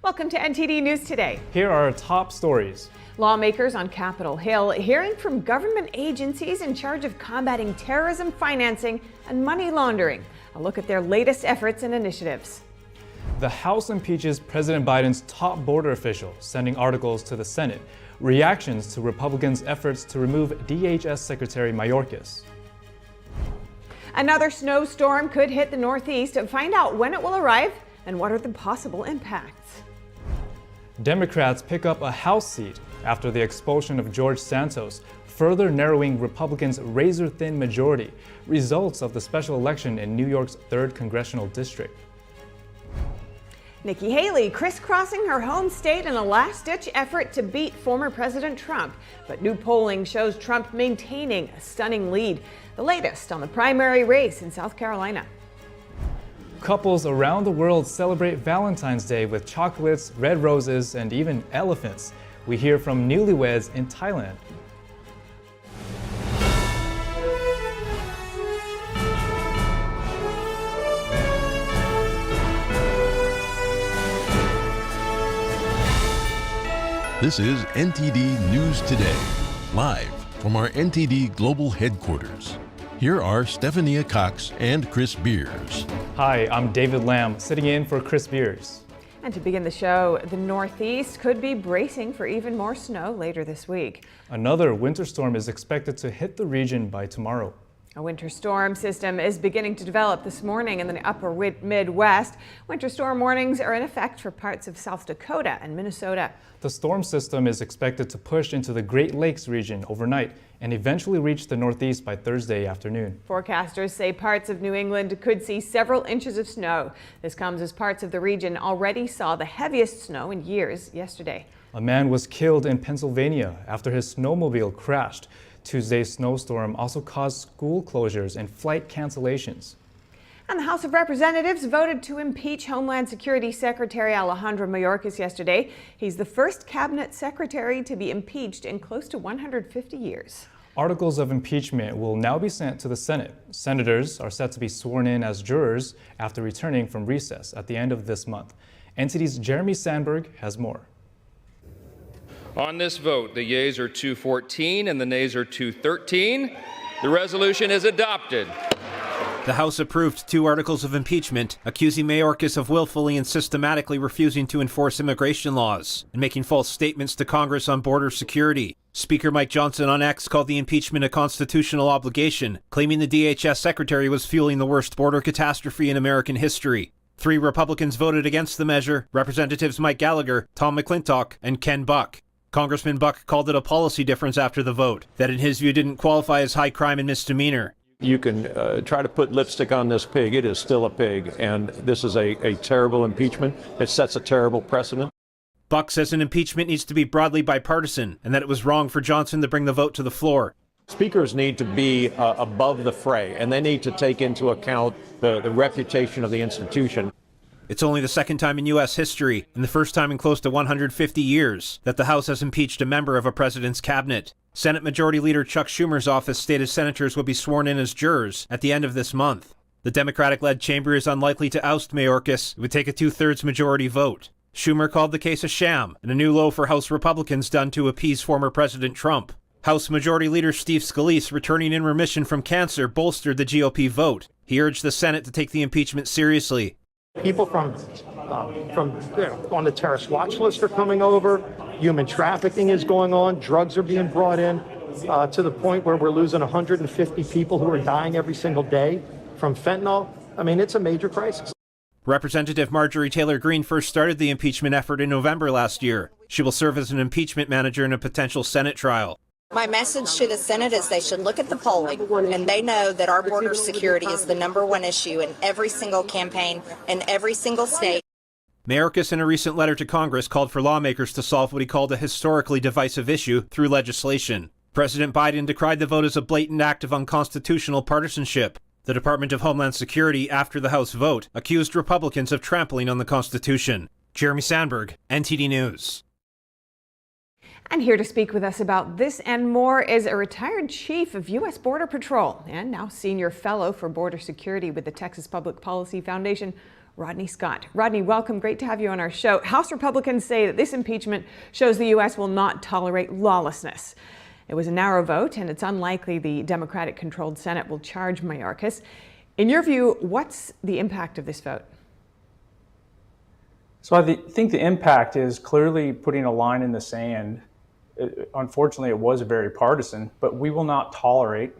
Welcome to NTD News Today. Here are our top stories. Lawmakers on Capitol Hill hearing from government agencies in charge of combating terrorism financing and money laundering. A look at their latest efforts and initiatives. The House impeaches President Biden's top border official, sending articles to the Senate. Reactions to Republicans' efforts to remove DHS Secretary Mayorkas. Another snowstorm could hit the Northeast. Find out when it will arrive and what are the possible impacts. Democrats pick up a House seat after the expulsion of George Santos, further narrowing Republicans' razor-thin majority, results of the special election in New York's 3rd Congressional District. Nikki Haley crisscrossing her home state in a last-ditch effort to beat former President Trump. But new polling shows Trump maintaining a stunning lead. The latest on the primary race in South Carolina. Couples around the world celebrate Valentine's Day with chocolates, red roses, and even elephants. We hear from newlyweds in Thailand. This is NTD News Today, live from our NTD Global Headquarters. Here are Stephania Cox and Chris Beers. Hi, I'm David Lamb, sitting in for Chris Beers. And to begin the show, the Northeast could be bracing for even more snow later this week. Another winter storm is expected to hit the region by tomorrow. A winter storm system is beginning to develop this morning in the upper Midwest. Winter storm warnings are in effect for parts of South Dakota and Minnesota. The storm system is expected to push into the Great Lakes region overnight and eventually reach the Northeast by Thursday afternoon. Forecasters say parts of New England could see several inches of snow. This comes as parts of the region already saw the heaviest snow in years yesterday. A man was killed in Pennsylvania after his snowmobile crashed. Tuesday's snowstorm also caused school closures and flight cancellations. And the House of Representatives voted to impeach Homeland Security Secretary Alejandro Mayorkas yesterday. He's the first cabinet secretary to be impeached in close to 150 years. Articles of impeachment will now be sent to the Senate. Senators are set to be sworn in as jurors after returning from recess at the end of this month. NTD's Jeremy Sandberg has more. On this vote, the yeas are 214 and the nays are 213. The resolution is adopted. The House approved 2 articles of impeachment accusing Mayorkas of willfully and systematically refusing to enforce immigration laws and making false statements to Congress on border security. Speaker Mike Johnson on X called the impeachment a constitutional obligation, claiming the DHS secretary was fueling the worst border catastrophe in American history. 3 Republicans voted against the measure, Representatives Mike Gallagher, Tom McClintock, and Ken Buck. Congressman Buck called it a policy difference after the vote, that in his view didn't qualify as high crime and misdemeanor. You can try to put lipstick on this pig. It is still a pig, and this is a terrible impeachment. It sets a terrible precedent. Buck says an impeachment needs to be broadly bipartisan and that it was wrong for Johnson to bring the vote to the floor. Speakers need to be above the fray, and they need to take into account the reputation of the institution. It's only the second time in U.S. history, and the first time in close to 150 years, that the House has impeached a member of a president's cabinet. Senate Majority Leader Chuck Schumer's office stated senators will be sworn in as jurors at the end of this month. The Democratic-led chamber is unlikely to oust Mayorkas. It would take a 2/3 majority vote. Schumer called the case a sham and a new low for House Republicans done to appease former President Trump. House Majority Leader Steve Scalise, returning in remission from cancer, bolstered the GOP vote. He urged the Senate to take the impeachment seriously. People from on the terrorist watch list are coming over. Human trafficking is going on. Drugs are being brought in to the point where we're losing 150 people who are dying every single day from fentanyl. I mean, it's a major crisis. Representative Marjorie Taylor Greene first started the impeachment effort in November last year. She will serve as an impeachment manager in a potential Senate trial. My message to the Senate is they should look at the polling, and they know that our border security is the #1 issue in every single campaign in every single state. Mayorkas, in a recent letter to Congress, called for lawmakers to solve what he called a historically divisive issue through legislation. President Biden decried the vote as a blatant act of unconstitutional partisanship. The Department of Homeland Security, after the House vote, accused Republicans of trampling on the Constitution. Jeremy Sandberg, NTD News. And here to speak with us about this and more is a retired chief of U.S. Border Patrol and now senior fellow for border security with the Texas Public Policy Foundation, Rodney Scott. Rodney, welcome. Great to have you on our show. House Republicans say that this impeachment shows the U.S. will not tolerate lawlessness. It was a narrow vote, and it's unlikely the Democratic-controlled Senate will charge Mayorkas. In your view, what's the impact of this vote? So I think the impact is clearly putting a line in the sand. Unfortunately, it was very partisan, but we will not tolerate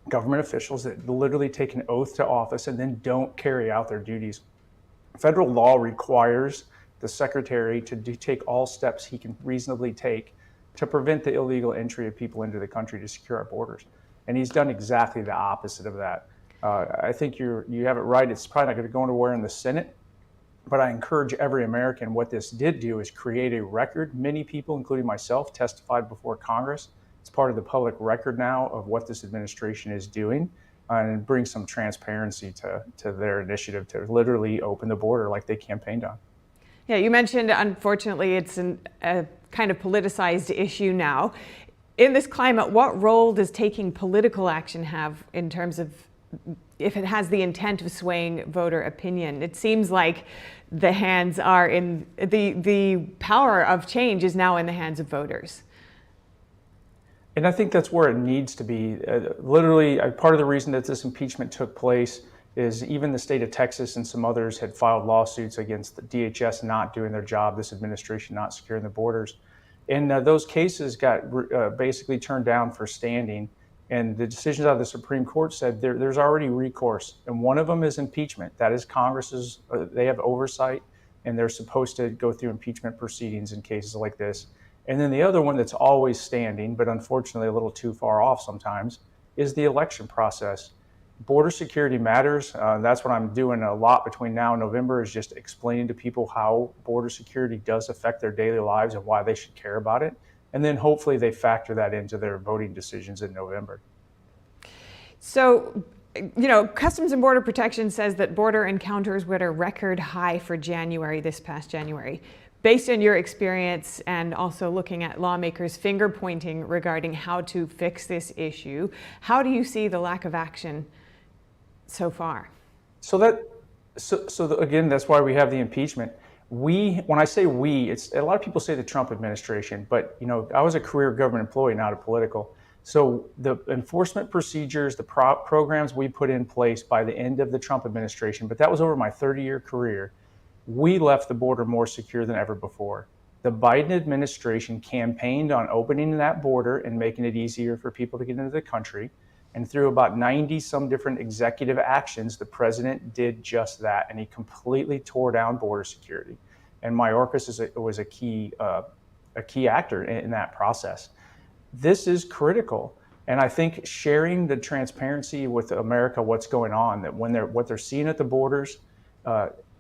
government officials that literally take an oath to office and then don't carry out their duties. Federal law requires the secretary to take all steps he can reasonably take to prevent the illegal entry of people into the country to secure our borders. And he's done exactly the opposite of that. I think you have it right. It's probably not going to go anywhere in the Senate, but I encourage every American. What this did do is create a record. Many people, including myself, testified before Congress. It's part of the public record now of what this administration is doing, and bring some transparency to their initiative to literally open the border like they campaigned on. Yeah, you mentioned, unfortunately, it's a kind of politicized issue now. In this climate, what role does taking political action have in terms of if it has the intent of swaying voter opinion? It seems like the hands are in the power of change is now in the hands of voters. And I think that's where it needs to be. Literally, part of the reason that this impeachment took place is even the state of Texas and some others had filed lawsuits against the DHS not doing their job, this administration not securing the borders. And those cases got basically turned down for standing. And the decisions out of the Supreme Court said there's already recourse. And one of them is impeachment. That is Congress's, they have oversight, and they're supposed to go through impeachment proceedings in cases like this. And then the other one that's always standing, but unfortunately a little too far off sometimes, is the election process. Border security matters. That's what I'm doing a lot between now and November, is just explaining to people how border security does affect their daily lives and why they should care about it. And then hopefully they factor that into their voting decisions in November. So, Customs and Border Protection says that border encounters were at a record high for January, this past January. Based on your experience and also looking at lawmakers' finger pointing regarding how to fix this issue, how do you see the lack of action so far? Again, that's why we have the impeachment. When I say we, it's a lot of people say the Trump administration, but I was a career government employee, not a political. So the enforcement procedures, the programs we put in place by the end of the Trump administration, but that was over my 30-year career. We left the border more secure than ever before. The Biden administration campaigned on opening that border and making it easier for people to get into the country. And through about 90 some different executive actions, the president did just that. And he completely tore down border security. And Mayorkas was a key actor in that process. This is critical. And I think sharing the transparency with America, what's going on, that what they're seeing at the borders,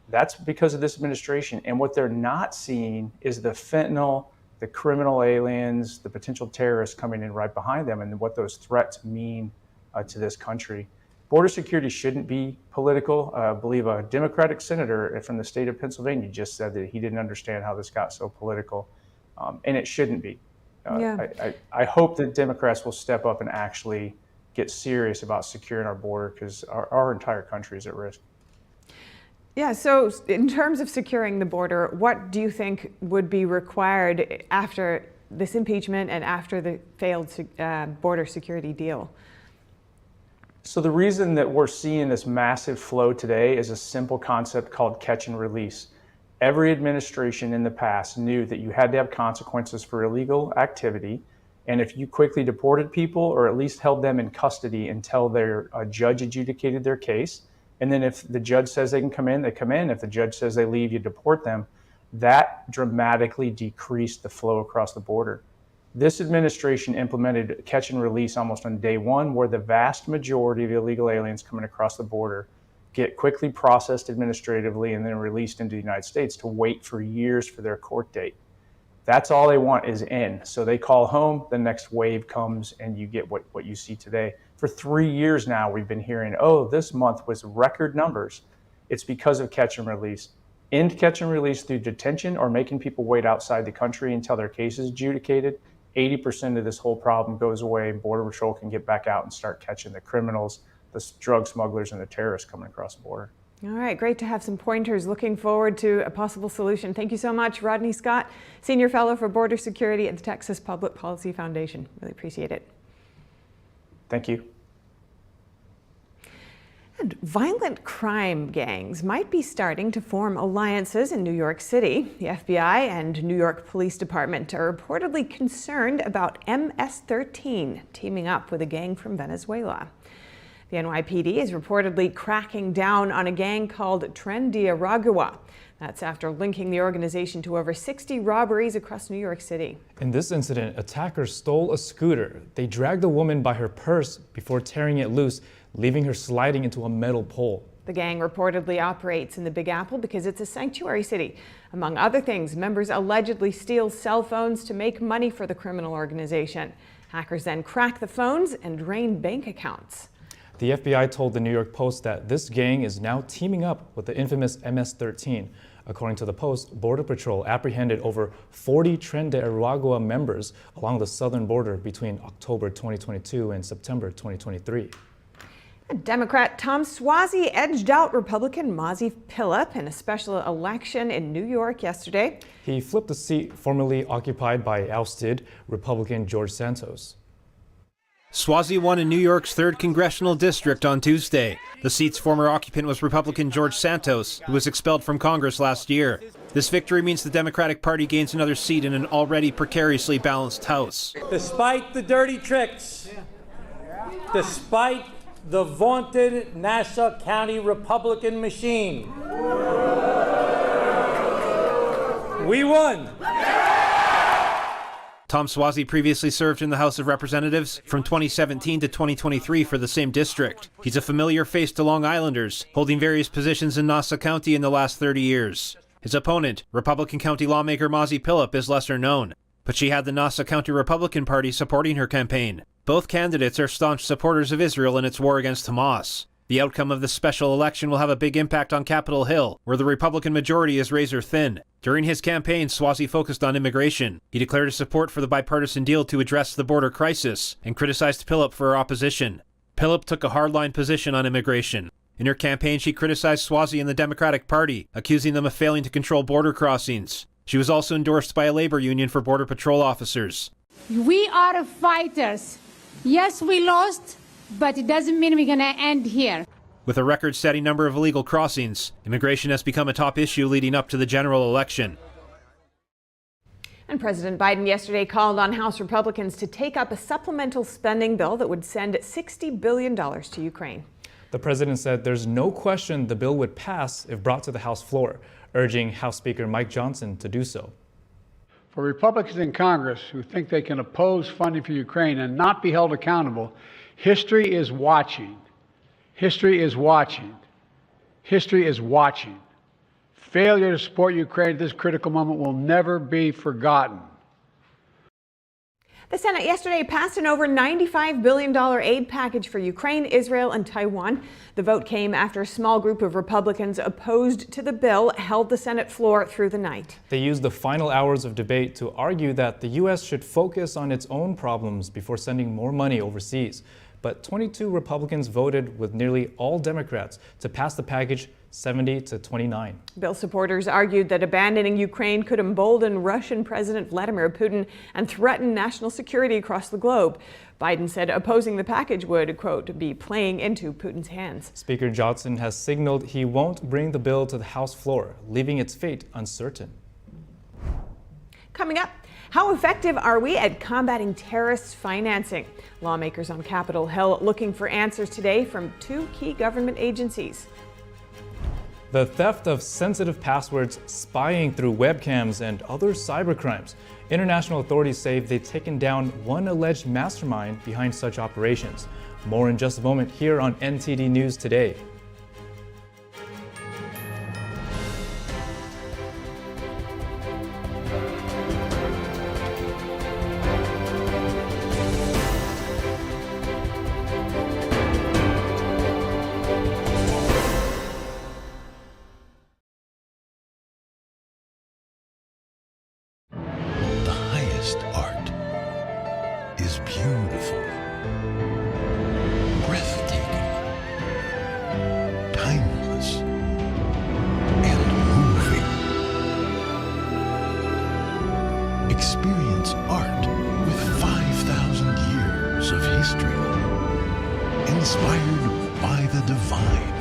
that's because of this administration. And what they're not seeing is the fentanyl, the criminal aliens, the potential terrorists coming in right behind them, and what those threats mean to this country. Border security shouldn't be political. I believe a Democratic senator from the state of Pennsylvania just said that he didn't understand how this got so political, and it shouldn't be. I hope that Democrats will step up and actually get serious about securing our border, because our entire country is at risk. Yeah, so in terms of securing the border, what do you think would be required after this impeachment and after the failed border security deal? So the reason that we're seeing this massive flow today is a simple concept called catch and release. Every administration in the past knew that you had to have consequences for illegal activity. And if you quickly deported people, or at least held them in custody until their judge adjudicated their case, and then if the judge says they can come in, they come in. If the judge says they leave, you deport them. That dramatically decreased the flow across the border. This administration implemented catch and release almost on day one, where the vast majority of illegal aliens coming across the border get quickly processed administratively and then released into the United States to wait for years for their court date. That's all they want is in. So they call home, the next wave comes, and you get what you see today. For 3 years now, we've been hearing, oh, this month was record numbers. It's because of catch and release. End catch and release through detention or making people wait outside the country until their case is adjudicated. 80% of this whole problem goes away, and Border Patrol can get back out and start catching the criminals, the drug smugglers, and the terrorists coming across the border. All right, great to have some pointers. Looking forward to a possible solution. Thank you so much, Rodney Scott, Senior Fellow for Border Security at the Texas Public Policy Foundation. Really appreciate it. Thank you. And violent crime gangs might be starting to form alliances in New York City. The FBI and New York Police Department are reportedly concerned about MS-13 teaming up with a gang from Venezuela. The NYPD is reportedly cracking down on a gang called Tren de Aragua. That's after linking the organization to over 60 robberies across New York City. In this incident, attackers stole a scooter. They dragged the woman by her purse before tearing it loose, leaving her sliding into a metal pole. The gang reportedly operates in the Big Apple because it's a sanctuary city. Among other things, members allegedly steal cell phones to make money for the criminal organization. Hackers then crack the phones and drain bank accounts. The FBI told the New York Post that this gang is now teaming up with the infamous MS-13. According to the Post, Border Patrol apprehended over 40 Tren de Aragua members along the southern border between October 2022 and September 2023. Democrat Tom Suozzi edged out Republican Mazi Pilip in a special election in New York yesterday. He flipped the seat formerly occupied by ousted Republican George Santos. Suozzi won in New York's 3rd Congressional District on Tuesday. The seat's former occupant was Republican George Santos, who was expelled from Congress last year. This victory means the Democratic Party gains another seat in an already precariously balanced House. Despite the dirty tricks, despite the vaunted Nassau County Republican machine, we won. Tom Suozzi previously served in the House of Representatives from 2017 to 2023 for the same district. He's a familiar face to Long Islanders, holding various positions in Nassau County in the last 30 years. His opponent, Republican County lawmaker Mazi Pilip, is lesser known, but she had the Nassau County Republican Party supporting her campaign. Both candidates are staunch supporters of Israel in its war against Hamas. The outcome of this special election will have a big impact on Capitol Hill, where the Republican majority is razor thin. During his campaign, Suozzi focused on immigration. He declared his support for the bipartisan deal to address the border crisis and criticized Pilip for her opposition. Pilip took a hardline position on immigration. In her campaign, she criticized Suozzi and the Democratic Party, accusing them of failing to control border crossings. She was also endorsed by a labor union for Border Patrol officers. We are fighters. Yes, we lost, but it doesn't mean we're going to end here. With a record-setting number of illegal crossings, immigration has become a top issue leading up to the general election. And President Biden yesterday called on House Republicans to take up a supplemental spending bill that would send $60 billion to Ukraine. The president said there's no question the bill would pass if brought to the House floor, urging House Speaker Mike Johnson to do so. For Republicans in Congress who think they can oppose funding for Ukraine and not be held accountable, history is watching. History is watching. History is watching. Failure to support Ukraine at this critical moment will never be forgotten. The Senate yesterday passed an over $95 billion aid package for Ukraine, Israel, and Taiwan. The vote came after a small group of Republicans opposed to the bill held the Senate floor through the night. They used the final hours of debate to argue that the U.S. should focus on its own problems before sending more money overseas. But 22 Republicans voted with nearly all Democrats to pass the package 70-29. Bill supporters argued that abandoning Ukraine could embolden Russian President Vladimir Putin and threaten national security across the globe. Biden said opposing the package would, quote, be playing into Putin's hands. Speaker Johnson has signaled he won't bring the bill to the House floor, leaving its fate uncertain. Coming up, how effective are we at combating terrorist financing? Lawmakers on Capitol Hill looking for answers today from two key government agencies. The theft of sensitive passwords, spying through webcams, and other cybercrimes. International authorities say they've taken down one alleged mastermind behind such operations. More in just a moment here on NTD News Today. Art is beautiful, breathtaking, timeless. inspired by the divine.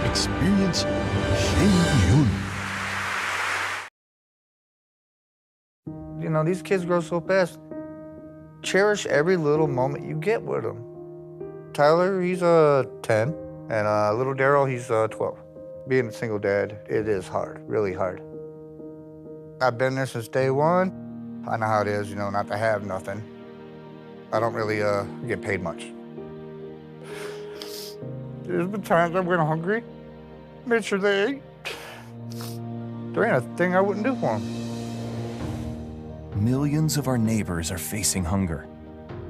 Experience Shen Yun. You know, these kids grow so fast. Cherish every little moment you get with them. Tyler, he's 10, and little Daryl, he's 12. Being a single dad, it is hard, really hard. I've been there since day one. I know how it is, you know, not to have nothing. I don't really get paid much. There's been times I went hungry, made sure they ate. There ain't a thing I wouldn't do for them. Millions of our neighbors are facing hunger.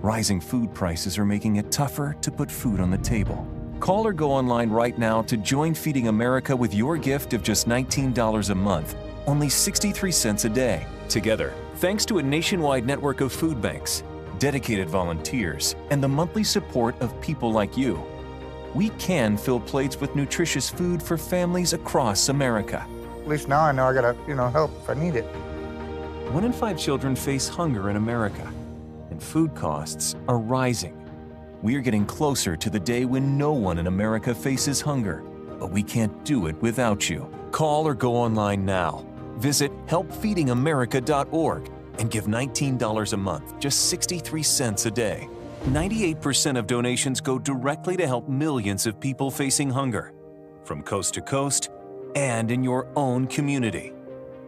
Rising food prices are making it tougher to put food on the table. Call or go online right now to join Feeding America with your gift of just $19 a month, only 63 cents a day. Together, thanks to a nationwide network of food banks, dedicated volunteers, and the monthly support of people like you, we can fill plates with nutritious food for families across America. At least now I know I gotta, help if I need it. 1 in 5 children face hunger in America, and food costs are rising. We are getting closer to the day when no one in America faces hunger, but we can't do it without you. Call or go online now. Visit helpfeedingamerica.org and give $19 a month, just 63 cents a day. 98% of donations go directly to help millions of people facing hunger, from coast to coast and in your own community.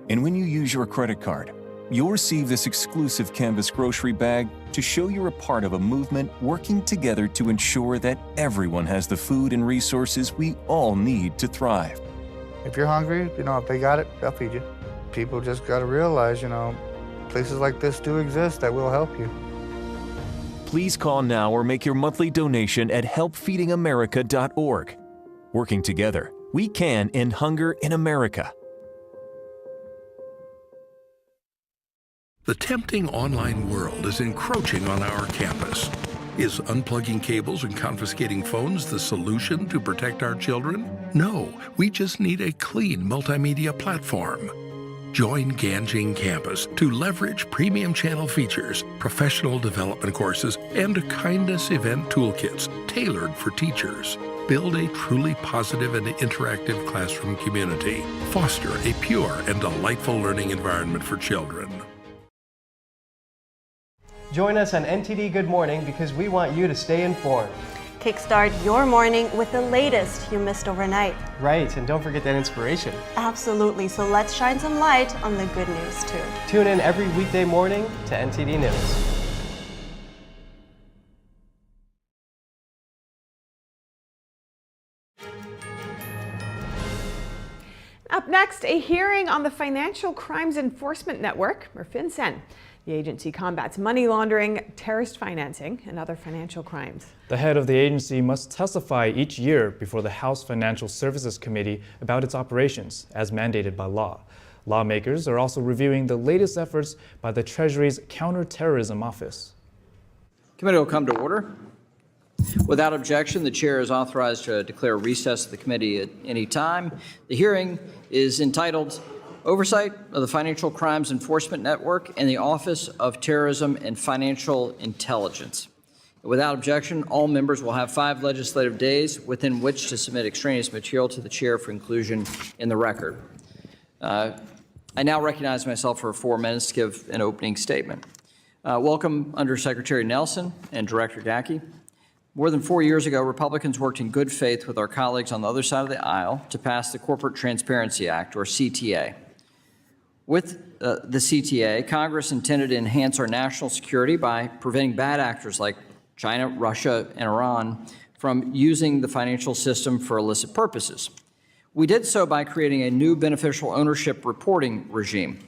And when you use your credit card, you'll receive this exclusive canvas grocery bag to show you're a part of a movement working together to ensure that everyone has the food and resources we all need to thrive. If you're hungry, if they got it, they'll feed you. People just gotta realize, places like this do exist that will help you. Please call now or make your monthly donation at helpfeedingamerica.org. Working together, we can end hunger in America. The tempting online world is encroaching on our campus. Is unplugging cables and confiscating phones the solution to protect our children? No, we just need a clean multimedia platform. Join Ganjing Campus to leverage premium channel features, professional development courses, and kindness event toolkits tailored for teachers. Build a truly positive and interactive classroom community. Foster a pure and delightful learning environment for children. Join us on NTD Good Morning because we want you to stay informed. Kickstart your morning with the latest you missed overnight. Right, and don't forget that inspiration. Absolutely, so let's shine some light on the good news too. Tune in every weekday morning to NTD News. Up next, a hearing on the Financial Crimes Enforcement Network, or FinCEN. The agency combats money laundering, terrorist financing, and other financial crimes. The head of the agency must testify each year before the House Financial Services Committee about its operations, as mandated by law. Lawmakers are also reviewing the latest efforts by the Treasury's Counterterrorism Office. Committee will come to order. Without objection, the chair is authorized to declare recess of the committee at any time. The hearing is entitled Oversight of the Financial Crimes Enforcement Network and the Office of Terrorism and Financial Intelligence. Without objection, all members will have 5 legislative days within which to submit extraneous material to the chair for inclusion in the record. I now recognize myself for 4 minutes to give an opening statement. Welcome, Undersecretary Nelson and Director Gackey. More than 4 years ago, Republicans worked in good faith with our colleagues on the other side of the aisle to pass the Corporate Transparency Act, or CTA. With the CTA, Congress intended to enhance our national security by preventing bad actors like China, Russia, and Iran from using the financial system for illicit purposes. We did so by creating a new beneficial ownership reporting regime.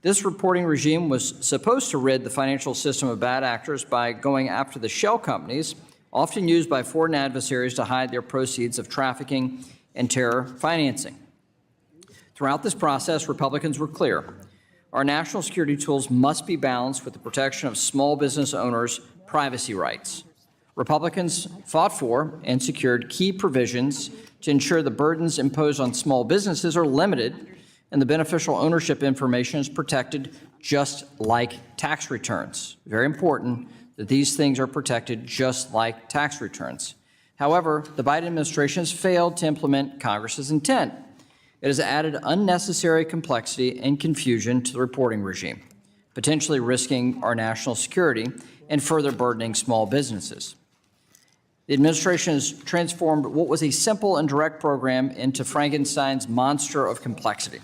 This reporting regime was supposed to rid the financial system of bad actors by going after the shell companies, often used by foreign adversaries to hide their proceeds of trafficking and terror financing. Throughout this process, Republicans were clear. Our national security tools must be balanced with the protection of small business owners' privacy rights. Republicans fought for and secured key provisions to ensure the burdens imposed on small businesses are limited and the beneficial ownership information is protected just like tax returns. Very important that these things are protected just like tax returns. However, the Biden administration has failed to implement Congress's intent. It has added unnecessary complexity and confusion to the reporting regime, potentially risking our national security and further burdening small businesses. The administration has transformed what was a simple and direct program into Frankenstein's monster of complexity.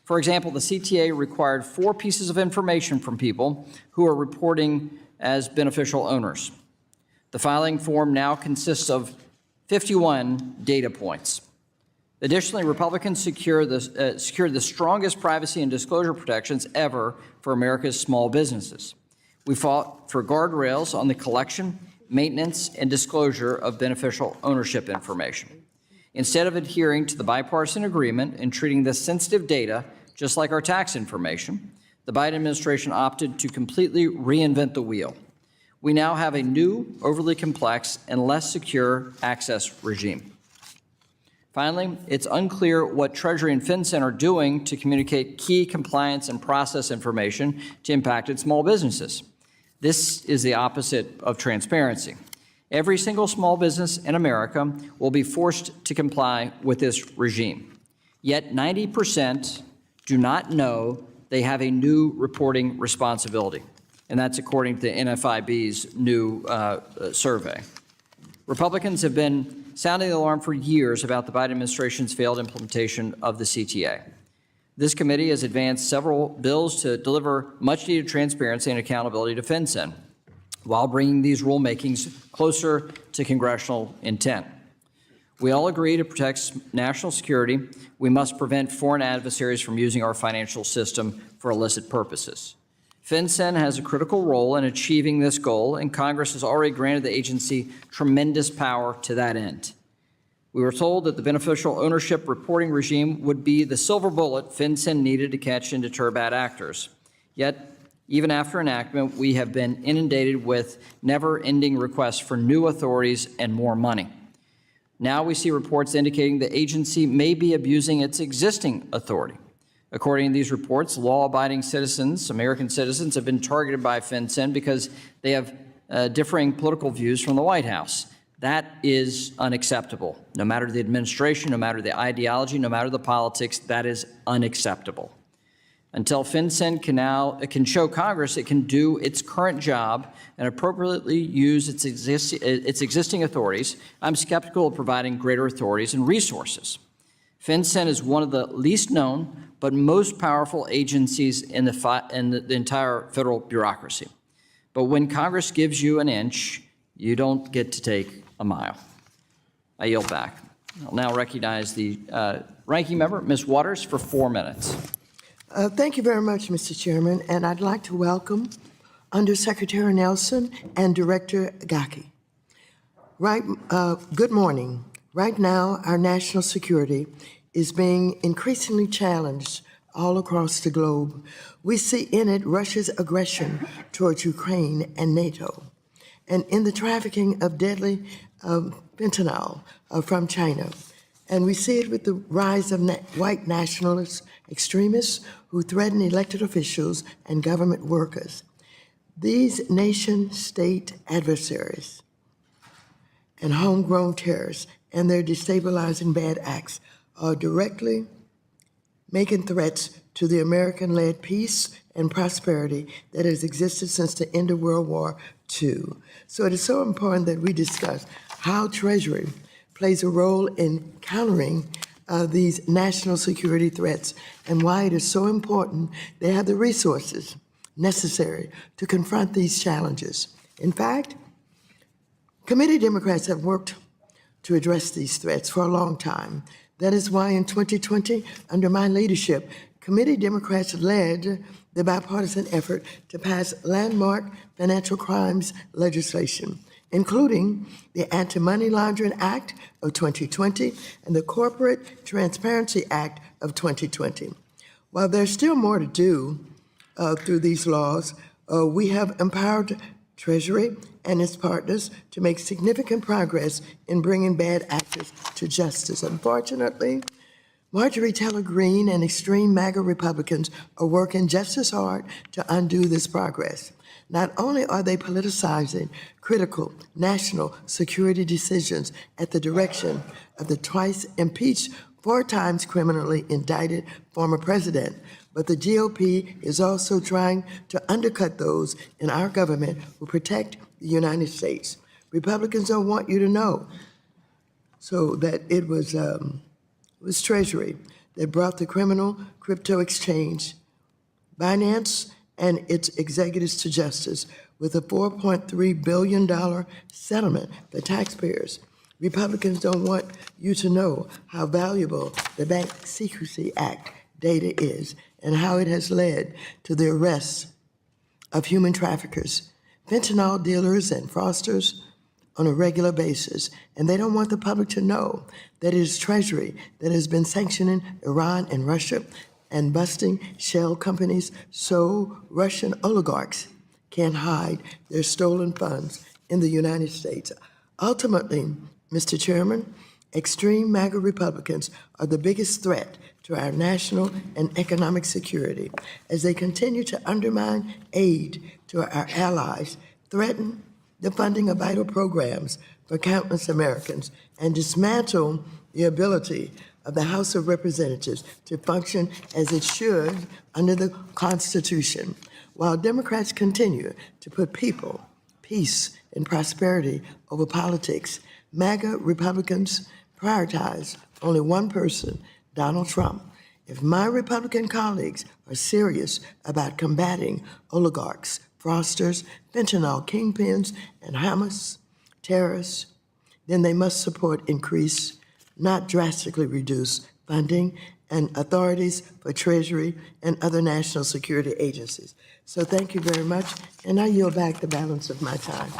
For example, the CTA required 4 pieces of information from people who are reporting as beneficial owners. The filing form now consists of 51 data points. Additionally, Republicans secured the strongest privacy and disclosure protections ever for America's small businesses. We fought for guardrails on the collection, maintenance, and disclosure of beneficial ownership information. Instead of adhering to the bipartisan agreement and treating this sensitive data just like our tax information, the Biden administration opted to completely reinvent the wheel. We now have a new, overly complex, and less secure access regime. Finally, it's unclear what Treasury and FinCEN are doing to communicate key compliance and process information to impacted small businesses. This is the opposite of transparency. Every single small business in America will be forced to comply with this regime. Yet 90% do not know they have a new reporting responsibility, and that's according to the NFIB's new survey. Republicans have been sounding the alarm for years about the Biden administration's failed implementation of the CTA. This committee has advanced several bills to deliver much-needed transparency and accountability to FinCEN, while bringing these rulemakings closer to congressional intent. We all agree to protect national security. We must prevent foreign adversaries from using our financial system for illicit purposes. FinCEN has a critical role in achieving this goal, and Congress has already granted the agency tremendous power to that end. We were told that the beneficial ownership reporting regime would be the silver bullet FinCEN needed to catch and deter bad actors. Yet, even after enactment, we have been inundated with never-ending requests for new authorities and more money. Now we see reports indicating the agency may be abusing its existing authority. According to these reports, law-abiding citizens, American citizens, have been targeted by FinCEN because they have differing political views from the White House. That is unacceptable. No matter the administration, no matter the ideology, no matter the politics, that is unacceptable. Until FinCEN can show Congress it can do its current job and appropriately use its existing authorities, I'm skeptical of providing greater authorities and resources. FinCEN is one of the least known but most powerful agencies in the entire federal bureaucracy. But when Congress gives you an inch, you don't get to take a mile. I yield back. I'll now recognize the ranking member, Ms. Waters, for 4 minutes. Thank you very much, Mr. Chairman, and I'd like to welcome Undersecretary Nelson and Director Gaki. Good morning. Right now, our national security is being increasingly challenged all across the globe. We see in it Russia's aggression towards Ukraine and NATO, and in the trafficking of deadly fentanyl from China. And we see it with the rise of white nationalist extremists who threaten elected officials and government workers. These nation-state adversaries and homegrown terrorists and their destabilizing bad acts are directly making threats to the American-led peace and prosperity that has existed since the end of World War II. So it is so important that we discuss how Treasury plays a role in countering these national security threats and why it is so important they have the resources necessary to confront these challenges. In fact, committee Democrats have worked to address these threats for a long time. That is why in 2020, under my leadership, committee Democrats led the bipartisan effort to pass landmark financial crimes legislation, including the Anti-Money Laundering Act of 2020 and the Corporate Transparency Act of 2020. While there's still more to do through these laws, we have empowered Treasury and its partners to make significant progress in bringing bad actors to justice. Unfortunately, Marjorie Taylor Greene and extreme MAGA Republicans are working just as hard to undo this progress. Not only are they politicizing critical national security decisions at the direction of the twice impeached, 4 times criminally indicted former president, but the GOP is also trying to undercut those in our government who protect the United States. Republicans don't want you to know, so that it was Treasury that brought the criminal crypto exchange Binance and its executives to justice with a $4.3 billion settlement for taxpayers. Republicans don't want you to know how valuable the Bank Secrecy Act data is and how it has led to the arrests of human traffickers, fentanyl dealers, and fraudsters on a regular basis. And they don't want the public to know that it is Treasury that has been sanctioning Iran and Russia and busting shell companies so Russian oligarchs can't hide their stolen funds in the United States. Ultimately, Mr. Chairman, extreme MAGA Republicans are the biggest threat to our national and economic security as they continue to undermine aid to our allies, threaten the funding of vital programs for countless Americans, and dismantle the ability of the House of Representatives to function as it should under the Constitution. While Democrats continue to put people, peace, and prosperity over politics, MAGA Republicans prioritize only one person, Donald Trump. If my Republican colleagues are serious about combating oligarchs, fraudsters, fentanyl kingpins, and Hamas terrorists, then they must support increase, not drastically reduce, funding and authorities for Treasury and other national security agencies. So thank you very much, and I yield back the balance of my time.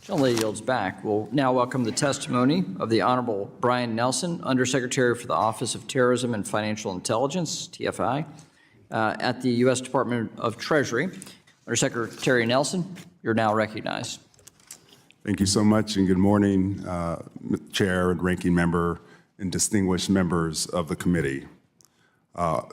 Gentlelady yields back. We'll now welcome the testimony of the Honorable Brian Nelson, Undersecretary for the Office of Terrorism and Financial Intelligence, TFI, at the U.S. Department of Treasury. Undersecretary Nelson, you're now recognized. Thank you so much, and good morning, Chair and Ranking Member and distinguished members of the committee.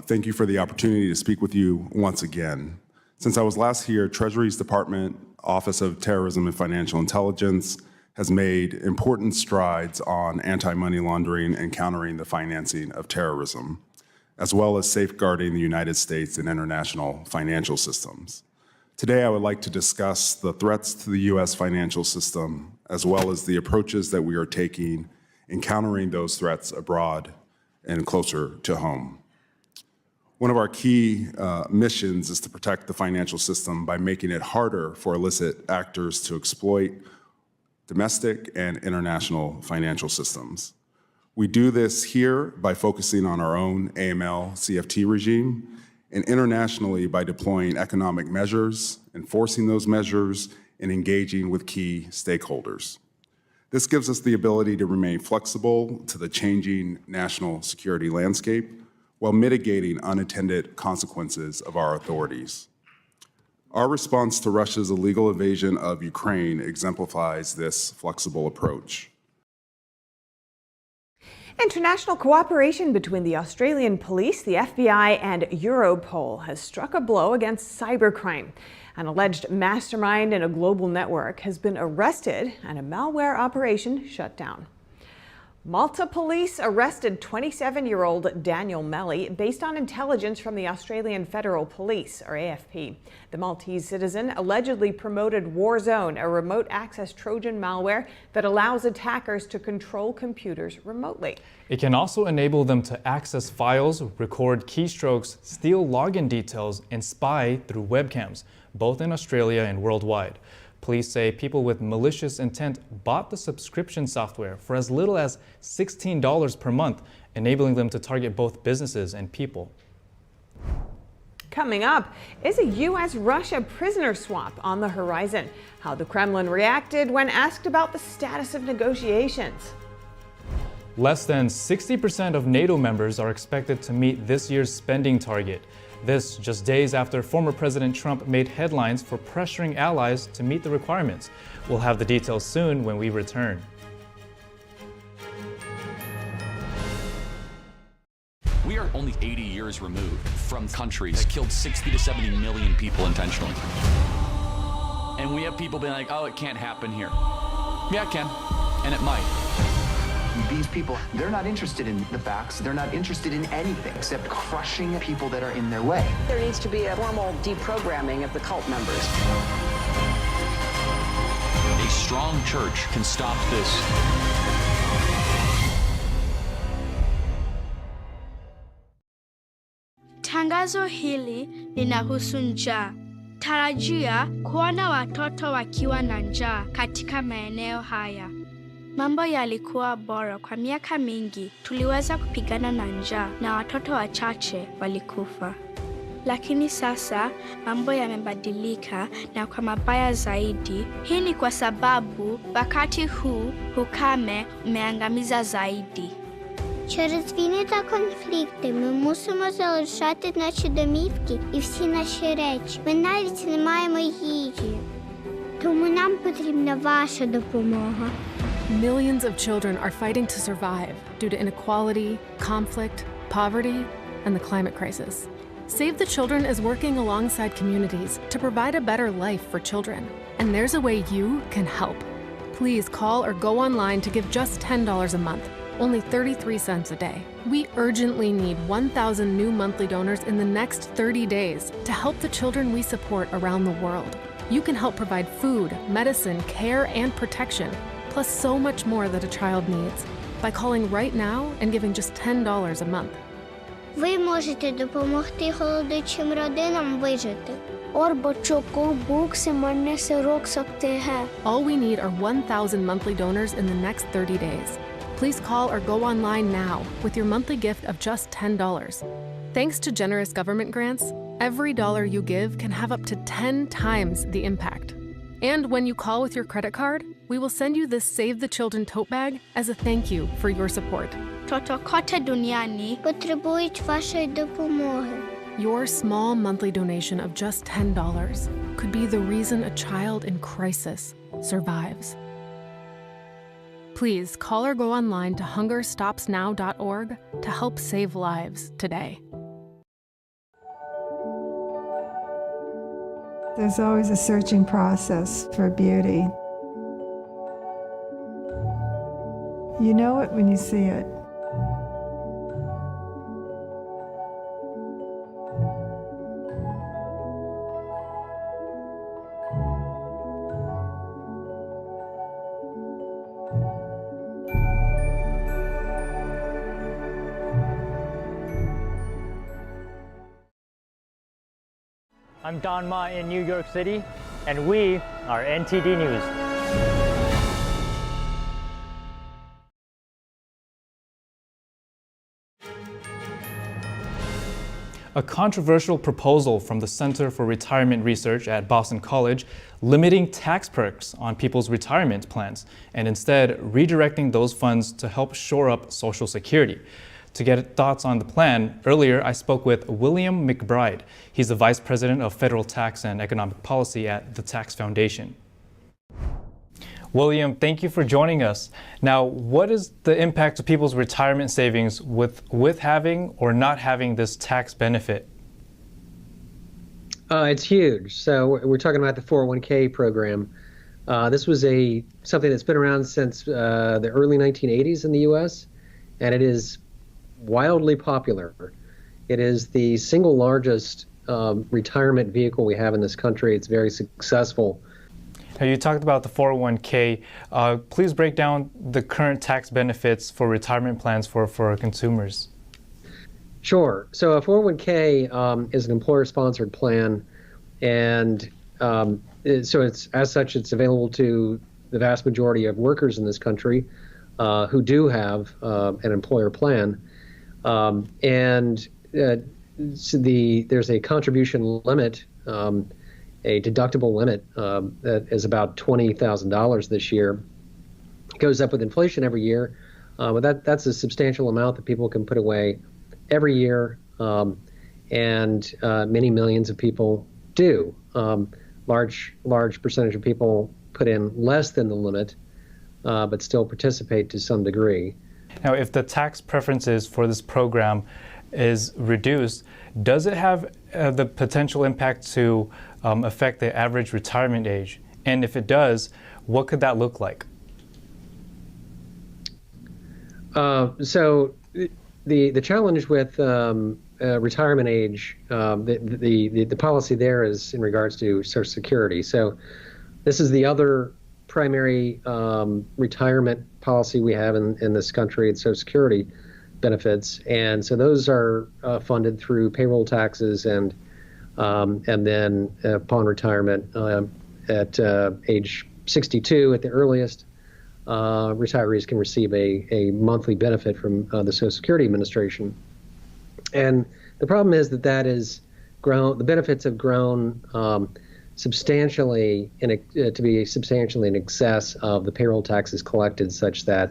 Thank you for the opportunity to speak with you once again. Since I was last here, Treasury's Department, Office of Terrorism and Financial Intelligence, has made important strides on anti-money laundering and countering the financing of terrorism, as well as safeguarding the United States and international financial systems. Today, I would like to discuss the threats to the U.S. financial system, as well as the approaches that we are taking in countering those threats abroad and closer to home. One of our key missions is to protect the financial system by making it harder for illicit actors to exploit domestic and international financial systems. We do this here by focusing on our own AML CFT regime, and internationally by deploying economic measures, enforcing those measures, and engaging with key stakeholders. This gives us the ability to remain flexible to the changing national security landscape while mitigating unintended consequences of our authorities. Our response to Russia's illegal invasion of Ukraine exemplifies this flexible approach. International cooperation between the Australian police, the FBI, and Europol has struck a blow against cybercrime. An alleged mastermind in a global network has been arrested and a malware operation shut down. Malta police arrested 27-year-old Daniel Melly based on intelligence from the Australian Federal Police, or AFP. The Maltese citizen allegedly promoted Warzone, a remote access Trojan malware that allows attackers to control computers remotely. It can also enable them to access files, record keystrokes, steal login details, and spy through webcams, both in Australia and worldwide. Police say people with malicious intent bought the subscription software for as little as $16 per month, enabling them to target both businesses and people. Coming up, is a U.S.-Russia prisoner swap on the horizon? How the Kremlin reacted when asked about the status of negotiations. Less than 60% of NATO members are expected to meet this year's spending target. This just days after former President Trump made headlines for pressuring allies to meet the requirements. We'll have the details soon when we return. We are only 80 years removed from countries that killed 60 to 70 million people intentionally. And we have people being like, oh, it can't happen here. Yeah, it can, and it might. These people, they're not interested in the facts. They're not interested in anything except crushing people that are in their way. There needs to be a formal deprogramming of the cult members. A strong church can stop this. Tangazo hili linahusu njaa. Tarajia kuona watoto wakiwa na njaa katika maeneo haya. Mambo yalikuwa bora kwa miaka mingi. Tuliweza kupigana na njaa na watoto wachache walikufa. Lakini sasa mambo yamebadilika na kwa mabaya zaidi. Hii ni kwa sababu wakati huu ukame umeangamiza zaidi. Через війни та конфлікти ми мусимо залишати наші домівки і всі наші речі. Ми навіть не маємо їжі. Тому нам потрібна ваша допомога. Millions of children are fighting to survive due to inequality, conflict, poverty, and the climate crisis. Save the Children is working alongside communities to provide a better life for children. And there's a way you can help. Please call or go online to give just $10 a month, only 33 cents a day. We urgently need 1,000 new monthly donors in the next 30 days to help the children we support around the world. You can help provide food, medicine, care, and protection, plus so much more that a child needs, by calling right now and giving just $10 a month. Ви можете допомогти голодуючим родинам вижити. All we need are 1,000 monthly donors in the next 30 days. Please call or go online now with your monthly gift of just $10. Thanks to generous government grants, every dollar you give can have up to 10 times the impact. And when you call with your credit card, we will send you this Save the Children tote bag as a thank you for your support. Toto kote duniani потребують вашої допомоги. Your small monthly donation of just $10 could be the reason a child in crisis survives. Please call or go online to hungerstopsnow.org to help save lives today. There's always a searching process for beauty. You know it when you see it. I'm Don Ma in New York City, and we are NTD News. A controversial proposal from the Center for Retirement Research at Boston College limiting tax perks on people's retirement plans and instead redirecting those funds to help shore up Social Security. To get thoughts on the plan, earlier I spoke with William McBride. He's the Vice President of Federal Tax and Economic Policy at the Tax Foundation. William, thank you for joining us. Now, what is the impact to people's retirement savings with having or not having this tax benefit? It's huge. So we're talking about the 401k program. This was something that's been around since the early 1980s in the U.S., and it is wildly popular. It is the single largest retirement vehicle we have in this country. It's very successful. Now, you talked about the 401k. Please break down the current tax benefits for retirement plans for consumers. Sure. So a 401k is an employer-sponsored plan, and so it's available to the vast majority of workers in this country who do have an employer plan. There's a contribution limit, a deductible limit that is about $20,000 this year. It goes up with inflation every year, but that's a substantial amount that people can put away every year, and many millions of people do. Large percentage of people put in less than the limit, but still participate to some degree. Now, if the tax preferences for this program is reduced, does it have the potential impact to affect the average retirement age? And if it does, what could that look like? So the challenge with retirement age, the policy there is in regards to Social Security. So this is the other primary retirement policy we have in this country, it's Social Security benefits, and so those are funded through payroll taxes, and then upon retirement at age 62 at the earliest, retirees can receive a monthly benefit from the Social Security Administration. And the problem is that is grown. The benefits have grown substantially to be substantially in excess of the payroll taxes collected, such that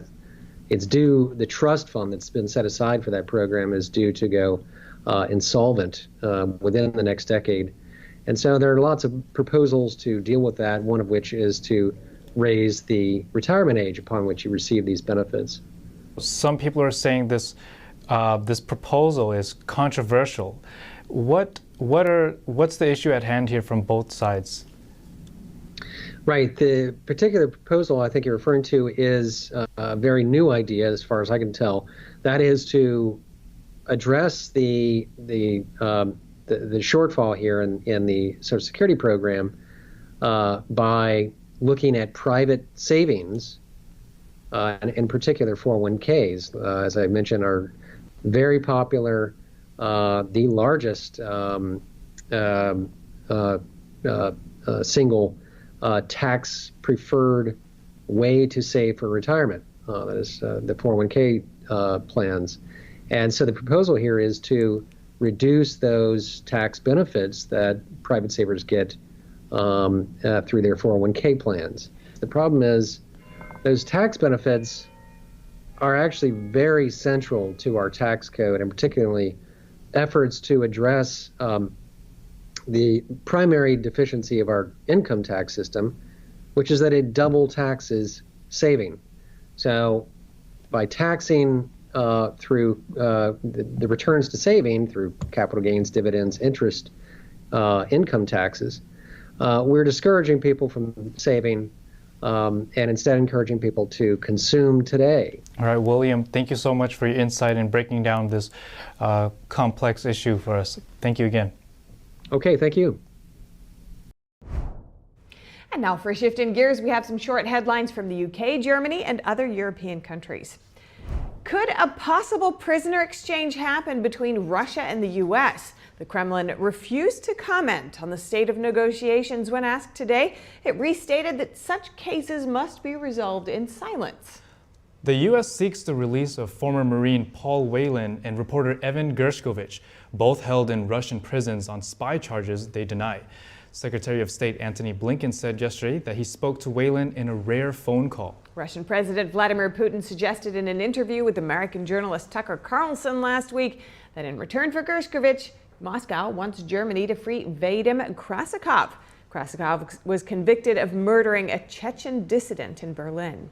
it's due. The trust fund that's been set aside for that program is due to go insolvent within the next decade. And so there are lots of proposals to deal with that, one of which is to raise the retirement age upon which you receive these benefits. Some people are saying this proposal is controversial. What's the issue at hand here from both sides? Right. The particular proposal I think you're referring to is a very new idea, as far as I can tell. That is to address the shortfall here in the Social Security program by looking at private savings, and in particular 401ks, as I mentioned, are very popular, the largest single tax-preferred way to save for retirement. That is the 401k plans. And so the proposal here is to reduce those tax benefits that private savers get through their 401k plans. The problem is those tax benefits are actually very central to our tax code, and particularly efforts to address the primary deficiency of our income tax system, which is that it double taxes saving. So by taxing through the returns to saving through capital gains, dividends, interest, income taxes, we're discouraging people from saving and instead encouraging people to consume today. All right, William, thank you so much for your insight in breaking down this complex issue for us. Thank you again. Okay, thank you. And now for a shift in gears, we have some short headlines from the UK, Germany, and other European countries. Could a possible prisoner exchange happen between Russia and the U.S.? The Kremlin refused to comment on the state of negotiations when asked today. It restated that such cases must be resolved in silence. The U.S. seeks the release of former Marine Paul Whelan and reporter Evan Gershkovich, both held in Russian prisons on spy charges they deny. Secretary of State Antony Blinken said yesterday that he spoke to Whelan in a rare phone call. Russian President Vladimir Putin suggested in an interview with American journalist Tucker Carlson last week that in return for Gershkovich, Moscow wants Germany to free Vadim Krasikov. Krasikov was convicted of murdering a Chechen dissident in Berlin.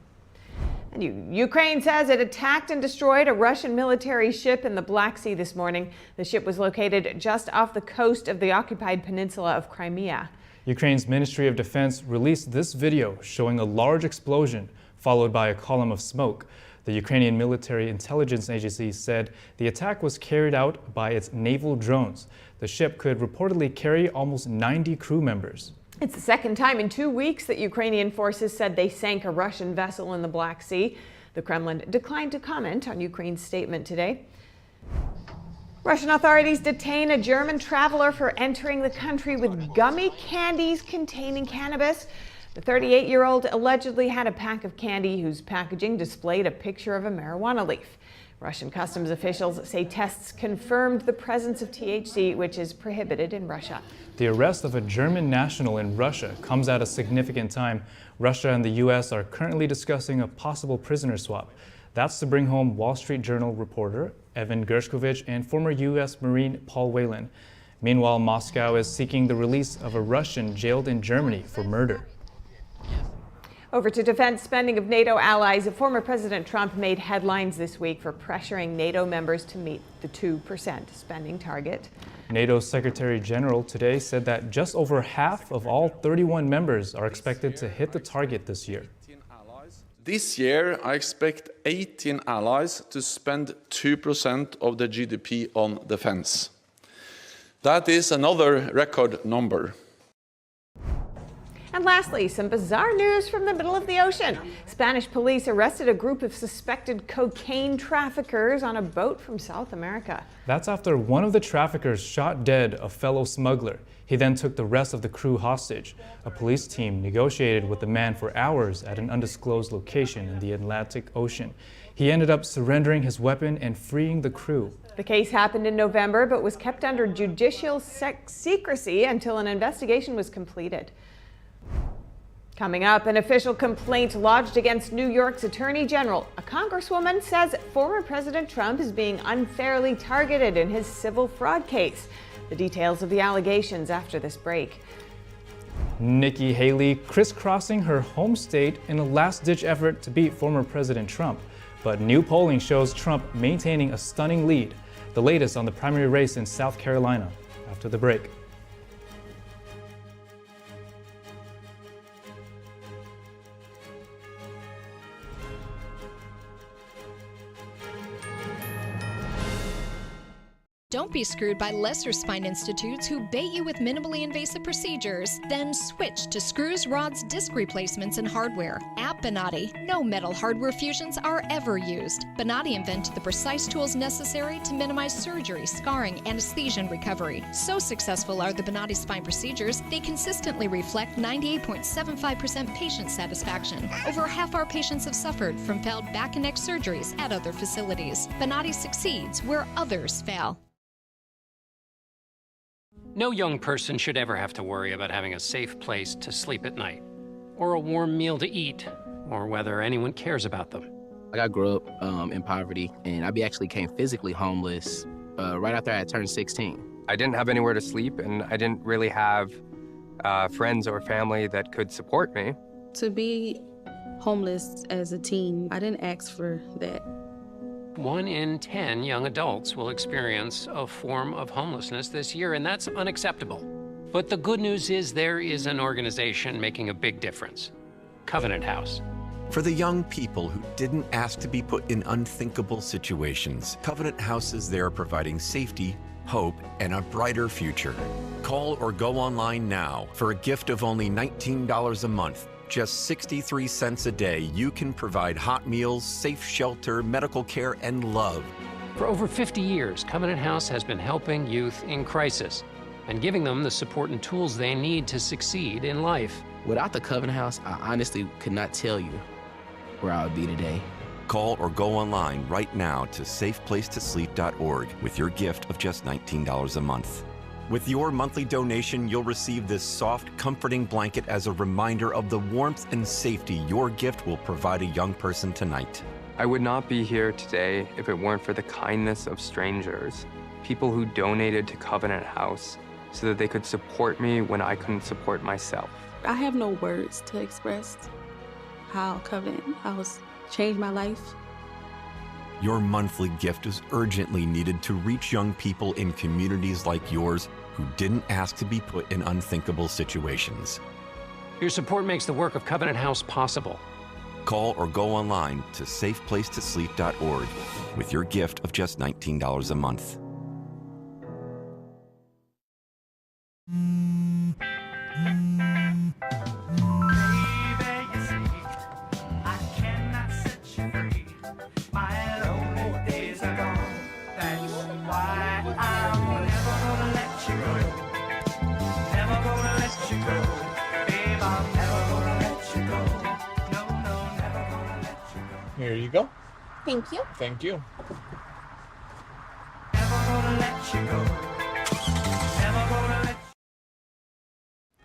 And Ukraine says it attacked and destroyed a Russian military ship in the Black Sea this morning. The ship was located just off the coast of the occupied peninsula of Crimea. Ukraine's Ministry of Defense released this video showing a large explosion followed by a column of smoke. The Ukrainian Military Intelligence Agency said the attack was carried out by its naval drones. The ship could reportedly carry almost 90 crew members. It's the second time in 2 weeks that Ukrainian forces said they sank a Russian vessel in the Black Sea. The Kremlin declined to comment on Ukraine's statement today. Russian authorities detain a German traveler for entering the country with gummy candies containing cannabis. The 38-year-old allegedly had a pack of candy whose packaging displayed a picture of a marijuana leaf. Russian customs officials say tests confirmed the presence of THC, which is prohibited in Russia. The arrest of a German national in Russia comes at a significant time. Russia and the U.S. are currently discussing a possible prisoner swap. That's to bring home Wall Street Journal reporter Evan Gershkovich and former U.S. Marine Paul Whelan. Meanwhile, Moscow is seeking the release of a Russian jailed in Germany for murder. Over to defense spending of NATO allies. Former President Trump made headlines this week for pressuring NATO members to meet the 2% spending target. NATO Secretary General today said that just over half of all 31 members are expected to hit the target this year. This year, I expect 18 allies to spend 2% of the GDP on defense. That is another record number. And lastly, some bizarre news from the middle of the ocean. Spanish police arrested a group of suspected cocaine traffickers on a boat from South America. That's after one of the traffickers shot dead a fellow smuggler. He then took the rest of the crew hostage. A police team negotiated with the man for hours at an undisclosed location in the Atlantic Ocean. He ended up surrendering his weapon and freeing the crew. The case happened in November, but was kept under judicial secrecy until an investigation was completed. Coming up, an official complaint lodged against New York's Attorney General. A congresswoman says former President Trump is being unfairly targeted in his civil fraud case. The details of the allegations after this break. Nikki Haley crisscrossing her home state in a last-ditch effort to beat former President Trump. But new polling shows Trump maintaining a stunning lead. The latest on the primary race in South Carolina after the break. Don't be screwed by lesser spine institutes who bait you with minimally invasive procedures. Then switch to screws, rods, disc replacements, and hardware. At Bonati, no metal hardware fusions are ever used. Bonati invented the precise tools necessary to minimize surgery, scarring, anesthesia, and recovery. So successful are the Bonati spine procedures, they consistently reflect 98.75% patient satisfaction. Over half our patients have suffered from failed back and neck surgeries at other facilities. Bonati succeeds where others fail. No young person should ever have to worry about having a safe place to sleep at night, or a warm meal to eat, or whether anyone cares about them. I grew up in poverty, and I actually became physically homeless right after I turned 16. I didn't have anywhere to sleep, and I didn't really have friends or family that could support me. To be homeless as a teen, I didn't ask for that. 1 in 10 young adults will experience a form of homelessness this year, and that's unacceptable. But the good news is there is an organization making a big difference, Covenant House. For the young people who didn't ask to be put in unthinkable situations, Covenant House is there providing safety, hope, and a brighter future. Call or go online now. For a gift of only $19 a month, just 63 cents a day, you can provide hot meals, safe shelter, medical care, and love. For over 50 years, Covenant House has been helping youth in crisis and giving them the support and tools they need to succeed in life. Without the Covenant House, I honestly could not tell you where I would be today. Call or go online right now to safeplacetosleep.org with your gift of just $19 a month. With your monthly donation, you'll receive this soft, comforting blanket as a reminder of the warmth and safety your gift will provide a young person tonight. I would not be here today if it weren't for the kindness of strangers, people who donated to Covenant House so that they could support me when I couldn't support myself. I have no words to express how Covenant House changed my life. Your monthly gift is urgently needed to reach young people in communities like yours who didn't ask to be put in unthinkable situations. Your support makes the work of Covenant House possible. Call or go online to safeplacetosleep.org with your gift of just $19 a month. Here you go. Thank you. Thank you.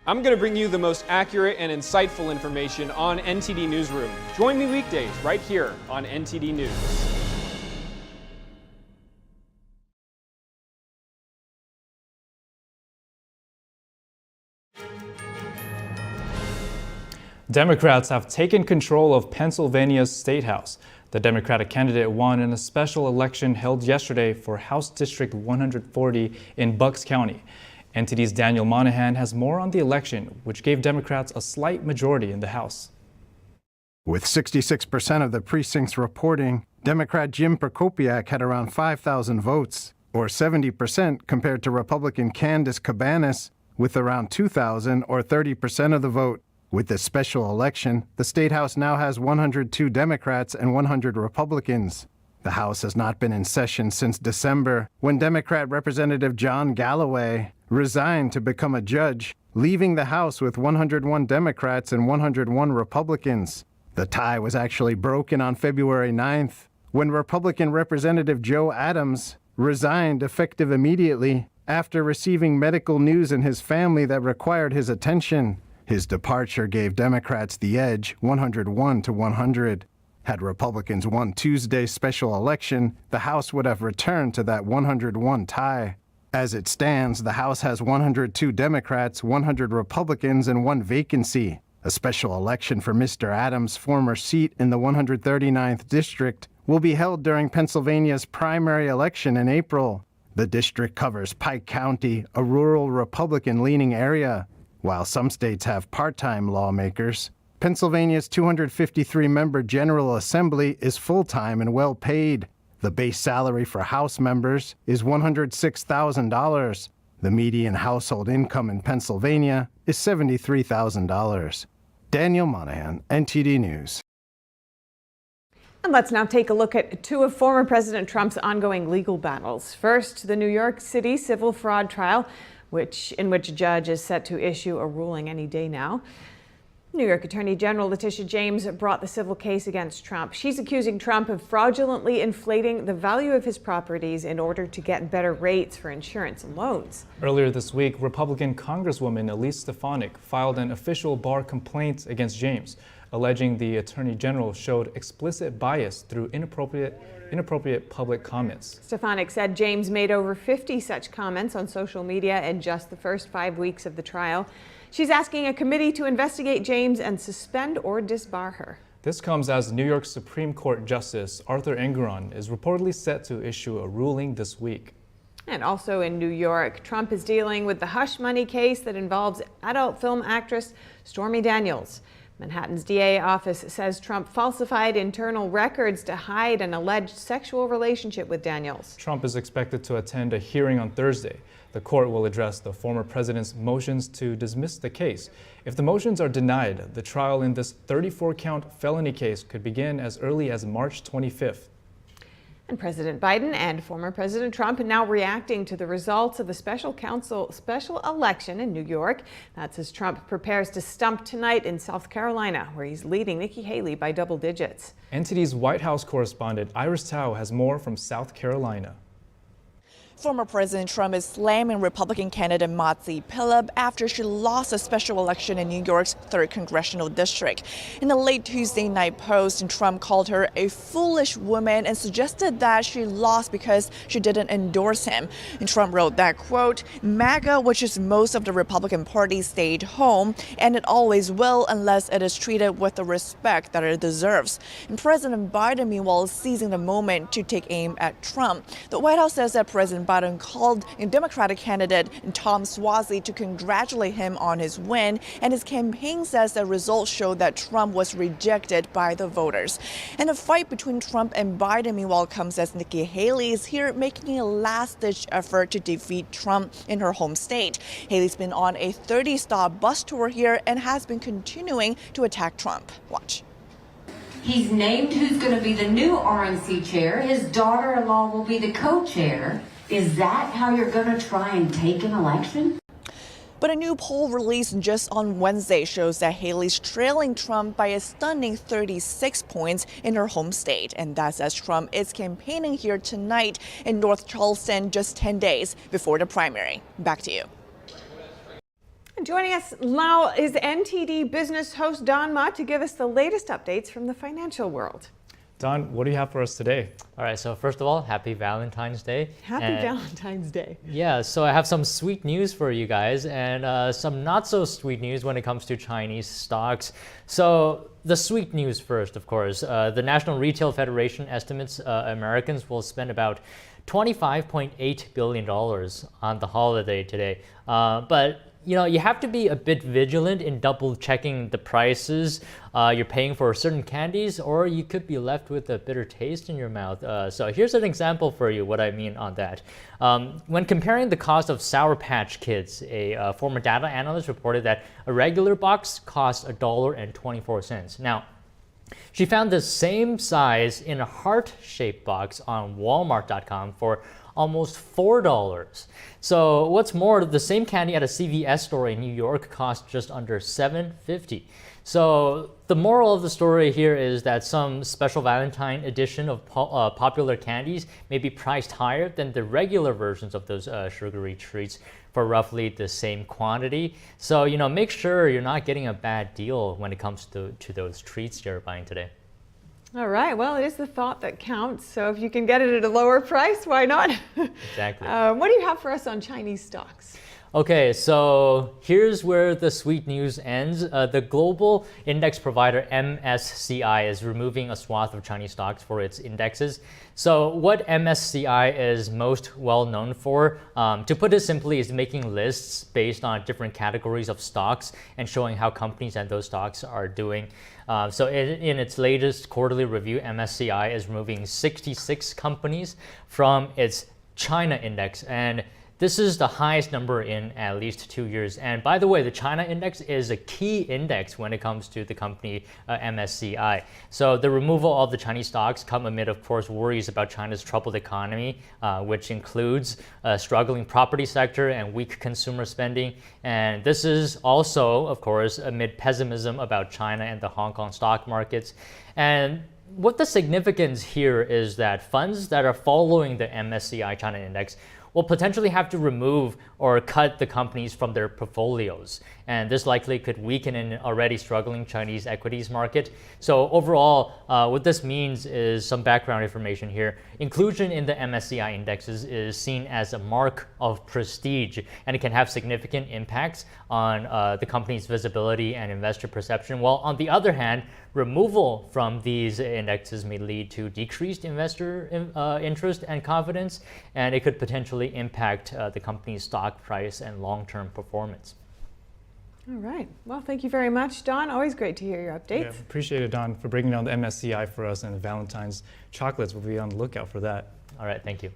I'm going to bring you the most accurate and insightful information on NTD Newsroom. Join me weekdays right here on NTD News. Democrats have taken control of Pennsylvania's State House. The Democratic candidate won in a special election held yesterday for House District 140 in Bucks County. NTD's Daniel Monahan has more on the election, which gave Democrats a slight majority in the House. With 66% of the precincts reporting, Democrat Jim Prokopiak had around 5,000 votes, or 70% compared to Republican Candace Cabanas with around 2,000 or 30% of the vote. With this special election, the State House now has 102 Democrats and 100 Republicans. The House has not been in session since December, when Democrat Representative John Galloway resigned to become a judge, leaving the House with 101 Democrats and 101 Republicans. The tie was actually broken on February 9th, when Republican Representative Joe Adams resigned effective immediately after receiving medical news in his family that required his attention. His departure gave Democrats the edge, 101 to 100. Had Republicans won Tuesday's special election, the House would have returned to that 101 tie. As it stands, the House has 102 Democrats, 100 Republicans, and one vacancy. A special election for Mr. Adams' former seat in the 139th District will be held during Pennsylvania's primary election in April. The district covers Pike County, a rural Republican-leaning area. While some states have part-time lawmakers, Pennsylvania's 253-member General Assembly is full-time and well-paid. The base salary for House members is $106,000. The median household income in Pennsylvania is $73,000. Daniel Monahan, NTD News. And let's now take a look at two of former President Trump's ongoing legal battles. First, the New York City civil fraud trial, in which a judge is set to issue a ruling any day now. New York Attorney General Letitia James brought the civil case against Trump. She's accusing Trump of fraudulently inflating the value of his properties in order to get better rates for insurance and loans. Earlier this week, Republican Congresswoman Elise Stefanik filed an official bar complaint against James, alleging the Attorney General showed explicit bias through inappropriate public comments. Stefanik said James made over 50 such comments on social media in just the first 5 weeks of the trial. She's asking a committee to investigate James and suspend or disbar her. This comes as New York Supreme Court Justice Arthur Engoron is reportedly set to issue a ruling this week. And also in New York, Trump is dealing with the hush money case that involves adult film actress Stormy Daniels. Manhattan's DA office says Trump falsified internal records to hide an alleged sexual relationship with Daniels. Trump is expected to attend a hearing on Thursday. The court will address the former president's motions to dismiss the case. If the motions are denied, the trial in this 34-count felony case could begin as early as March 25th. And President Biden and former President Trump are now reacting to the results of the special election in New York. That's as Trump prepares to stump tonight in South Carolina, where he's leading Nikki Haley by double digits. NTD's White House correspondent Iris Tao has more from South Carolina. Former President Trump is slamming Republican candidate Mazi Pilip after she lost a special election in New York's 3rd Congressional District. In a late Tuesday night post, Trump called her a foolish woman and suggested that she lost because she didn't endorse him. And Trump wrote that, quote, MAGA, which is most of the Republican Party, stayed home, and it always will unless it is treated with the respect that it deserves. And President Biden, meanwhile, is seizing the moment to take aim at Trump. The White House says that President Biden called a Democratic candidate Tom Suozzi to congratulate him on his win, and his campaign says the results showed that Trump was rejected by the voters. And a fight between Trump and Biden, meanwhile, comes as Nikki Haley is here making a last-ditch effort to defeat Trump in her home state. Haley's been on a 30-stop bus tour here and has been continuing to attack Trump. Watch. He's named who's going to be the new RNC chair. His daughter-in-law will be the co-chair. Is that how you're going to try and take an election? But a new poll released just on Wednesday shows that Haley's trailing Trump by a stunning 36 points in her home state. And that's as Trump is campaigning here tonight in North Charleston just 10 days before the primary. Back to you. And joining us now is NTD business host Don Ma to give us the latest updates from the financial world. Don, what do you have for us today? All right, so first of all, happy Valentine's Day. Happy Valentine's Day. Yeah, so I have some sweet news for you guys and some not so sweet news when it comes to Chinese stocks. So the sweet news first, of course. The National Retail Federation estimates Americans will spend about $25.8 billion on the holiday today. But you have to be a bit vigilant in double checking the prices you're paying for certain candies, or you could be left with a bitter taste in your mouth. So here's an example for you what I mean on that. When comparing the cost of Sour Patch Kids, a former data analyst reported that a regular box costs $1.24. Now, she found the same size in a heart-shaped box on Walmart.com for almost $4. So what's more, the same candy at a CVS store in New York costs just under $7.50. So the moral of the story here is that some special Valentine edition of popular candies may be priced higher than the regular versions of those sugary treats for roughly the same quantity. So, make sure you're not getting a bad deal when it comes to those treats you're buying today. All right, well, it is the thought that counts. So if you can get it at a lower price, why not? Exactly. What do you have for us on Chinese stocks? Okay, so here's where the sweet news ends. The global index provider MSCI is removing a swath of Chinese stocks for its indexes. So what MSCI is most well known for, to put it simply, is making lists based on different categories of stocks and showing how companies and those stocks are doing. So in its latest quarterly review, MSCI is removing 66 companies from its China index, and this is the highest number in at least 2 years. And by the way, the China index is a key index when it comes to the company MSCI. So the removal of the Chinese stocks come amid, of course, worries about China's troubled economy, which includes a struggling property sector and weak consumer spending. And this is also, of course, amid pessimism about China and the Hong Kong stock markets. And what the significance here is that funds that are following the MSCI China index will potentially have to remove or cut the companies from their portfolios. And this likely could weaken an already struggling Chinese equities market. So overall, what this means is some background information here. Inclusion in the MSCI indexes is seen as a mark of prestige, and it can have significant impacts on the company's visibility and investor perception. While on the other hand, removal from these indexes may lead to decreased investor interest and confidence, and it could potentially impact the company's stock price and long-term performance. All right. Well, thank you very much, Don. Always great to hear your updates. Yeah, appreciate it, Don, for breaking down the MSCI for us, and Valentine's chocolates. We'll be on the lookout for that. All right, thank you.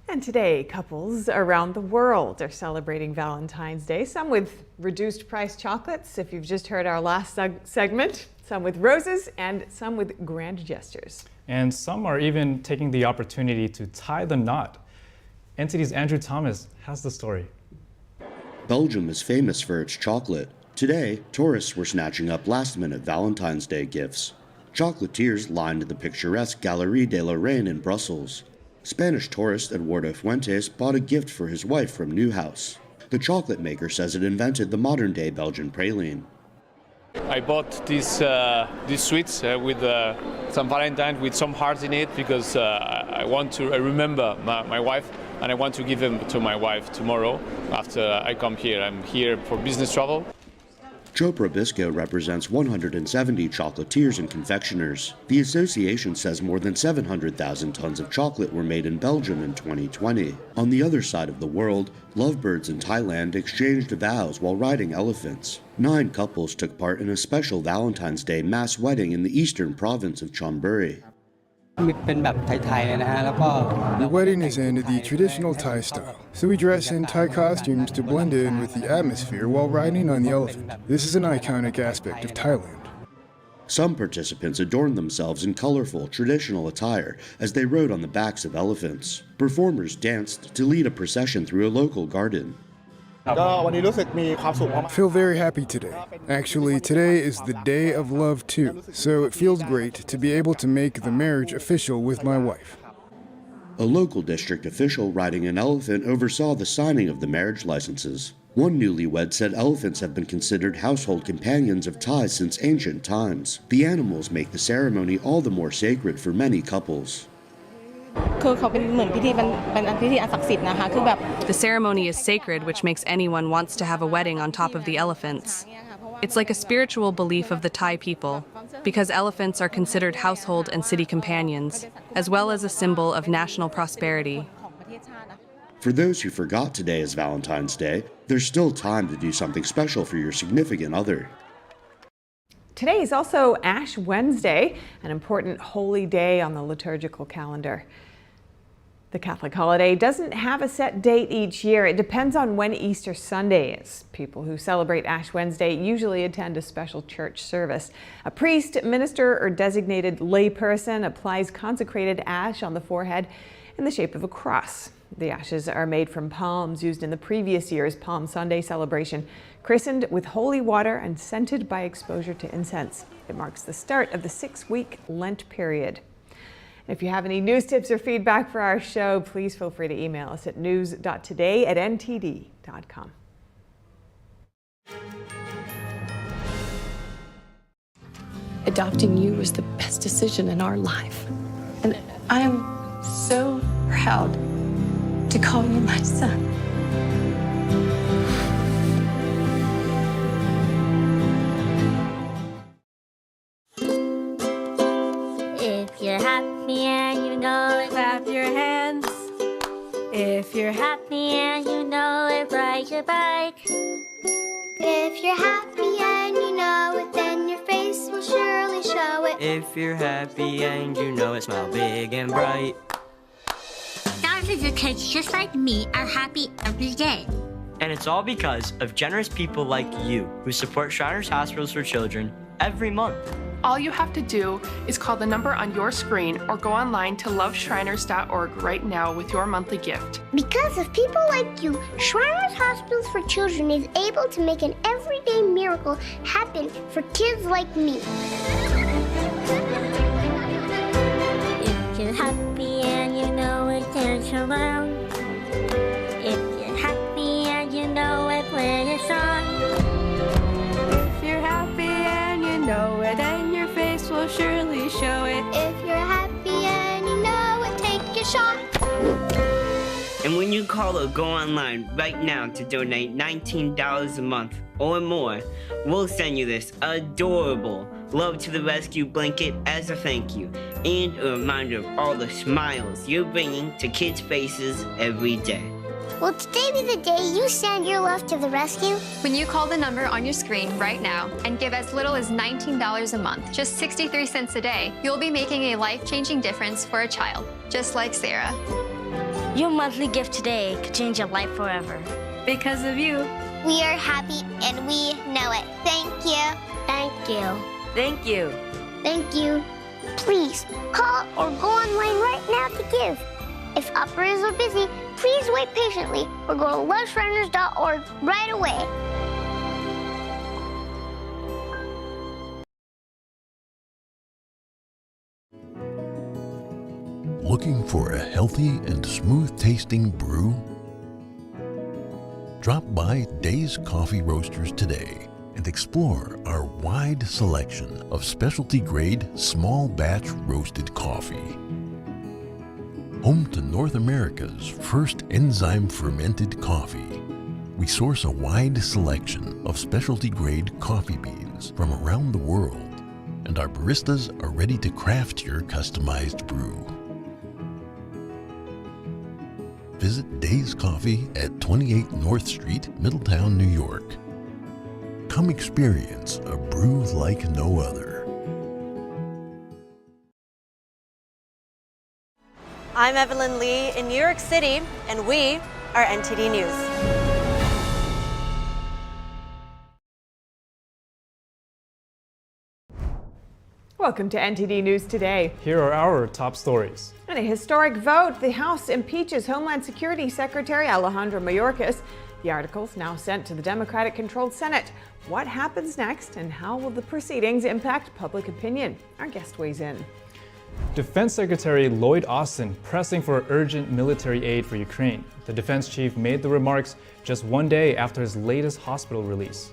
And today, couples around the world are celebrating Valentine's Day, some with reduced price chocolates, if you've just heard our last segment, some with roses, and some with grand gestures. And some are even taking the opportunity to tie the knot. NTD's Andrew Thomas has the story. Belgium is famous for its chocolate. Today, tourists were snatching up last-minute Valentine's Day gifts. Chocolatiers lined the picturesque Galerie de la Reine in Brussels. Spanish tourist Eduardo Fuentes bought a gift for his wife from Neuhaus. The chocolate maker says it invented the modern-day Belgian praline. I bought these sweets with some Valentine with some hearts in it because I want to remember my wife, and I want to give them to my wife tomorrow after I come here. I'm here for business travel. Chopra Bisco represents 170 chocolatiers and confectioners. The association says more than 700,000 tons of chocolate were made in Belgium in 2020. On the other side of the world, lovebirds in Thailand exchanged vows while riding elephants. 9 couples took part in a special Valentine's Day mass wedding in the eastern province of Chonburi. The wedding is in the traditional Thai style, so we dress in Thai costumes to blend in with the atmosphere while riding on the elephant. This is an iconic aspect of Thailand. Some participants adorned themselves in colorful, traditional attire as they rode on the backs of elephants. Performers danced to lead a procession through a local garden. I feel very happy today. Actually, today is the day of love too, so it feels great to be able to make the marriage official with my wife. A local district official riding an elephant oversaw the signing of the marriage licenses. One newlywed said elephants have been considered household companions of Thais since ancient times. The animals make the ceremony all the more sacred for many couples. The ceremony is sacred, which makes anyone wants to have a wedding on top of the elephants. It's like a spiritual belief of the Thai people, because elephants are considered household and city companions, as well as a symbol of national prosperity. For those who forgot today is Valentine's Day, there's still time to do something special for your significant other. Today is also Ash Wednesday, an important holy day on the liturgical calendar. The Catholic holiday doesn't have a set date each year. It depends on when Easter Sunday is. People who celebrate Ash Wednesday usually attend a special church service. A priest, minister, or designated layperson applies consecrated ash on the forehead in the shape of a cross. The ashes are made from palms used in the previous year's Palm Sunday celebration, christened with holy water and scented by exposure to incense. It marks the start of the 6-week Lent period. If you have any news tips or feedback for our show, please feel free to email us at news.today@ntd.com. Adopting you was the best decision in our life. And I am so proud to call you my son. If you're happy and you know it, clap your hands. If you're happy and you know it, ride your bike. If you're happy and you know it, then your face will surely show it. If you're happy and you know it, smile big and bright. Thousands of kids just like me are happy every day. And it's all because of generous people like you who support Shriners Hospitals for Children every month. All you have to do is call the number on your screen or go online to loveshriners.org right now with your monthly gift. Because of people like you, Shriners Hospitals for Children is able to make an everyday miracle happen for kids like me. If you're happy and you know it, dance around. If you're happy and you know it, play a song. If you're happy and you know it, then your face will surely show it. If you're happy and you know it, take a shot. And when you call or go online right now to donate $19 a month or more, we'll send you this adorable Love to the Rescue blanket as a thank you and a reminder of all the smiles you're bringing to kids' faces every day. Will today be the day you send your love to the rescue? When you call the number on your screen right now and give as little as $19 a month, just 63 cents a day, you'll be making a life-changing difference for a child, just like Sarah. Your monthly gift today could change your life forever. Because of you. We are happy and we know it. Thank you. Thank you. Thank you. Thank you. Please call or go online right now to give. If operators are busy, please wait patiently or go to loveshriners.org right away. Looking for a healthy and smooth-tasting brew? Drop by Days Coffee Roasters today and explore our wide selection of specialty-grade, small-batch roasted coffee. Home to North America's first enzyme-fermented coffee, we source a wide selection of specialty-grade coffee beans from around the world, and our baristas are ready to craft your customized brew. Visit Days Coffee at 28 North Street, Middletown, New York. Come experience a brew like no other. I'm Evelyn Lee in New York City, and we are NTD News. Welcome to NTD News Today. Here are our top stories. In a historic vote, the House impeaches Homeland Security Secretary Alejandro Mayorkas. The article's now sent to the Democratic-controlled Senate. What happens next, and how will the proceedings impact public opinion? Our guest weighs in. Defense Secretary Lloyd Austin pressing for urgent military aid for Ukraine. The defense chief made the remarks just one day after his latest hospital release.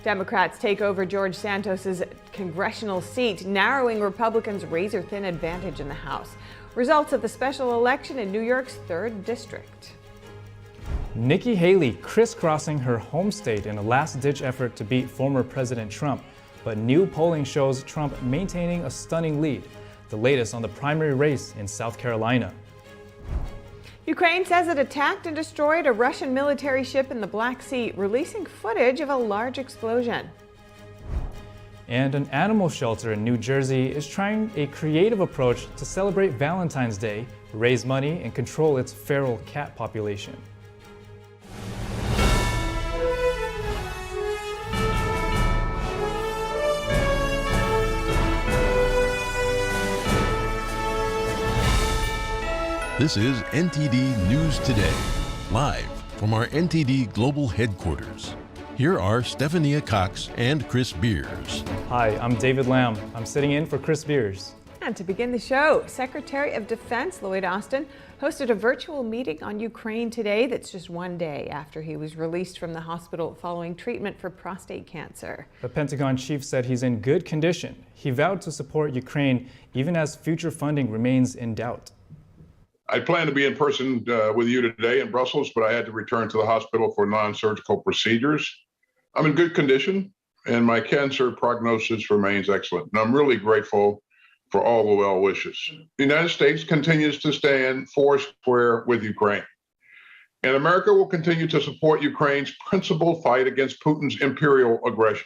Democrats take over George Santos's congressional seat, narrowing Republicans' razor-thin advantage in the House. Results of the special election in New York's 3rd District. Nikki Haley crisscrossing her home state in a last-ditch effort to beat former President Trump. But new polling shows Trump maintaining a stunning lead. The latest on the primary race in South Carolina. Ukraine says it attacked and destroyed a Russian military ship in the Black Sea, releasing footage of a large explosion. And an animal shelter in New Jersey is trying a creative approach to celebrate Valentine's Day, raise money, and control its feral cat population. This is NTD News Today, live from our NTD Global Headquarters. Here are Stephania Cox and Chris Beers. Hi, I'm David Lamb. I'm sitting in for Chris Beers. And to begin the show, Secretary of Defense Lloyd Austin hosted a virtual meeting on Ukraine today that's just one day after he was released from the hospital following treatment for prostate cancer. The Pentagon chief said he's in good condition. He vowed to support Ukraine even as future funding remains in doubt. I planned to be in person with you today in Brussels, but I had to return to the hospital for non-surgical procedures. I'm in good condition, and my cancer prognosis remains excellent. And I'm really grateful for all the well wishes. The United States continues to stand foursquare with Ukraine. And America will continue to support Ukraine's principled fight against Putin's imperial aggression.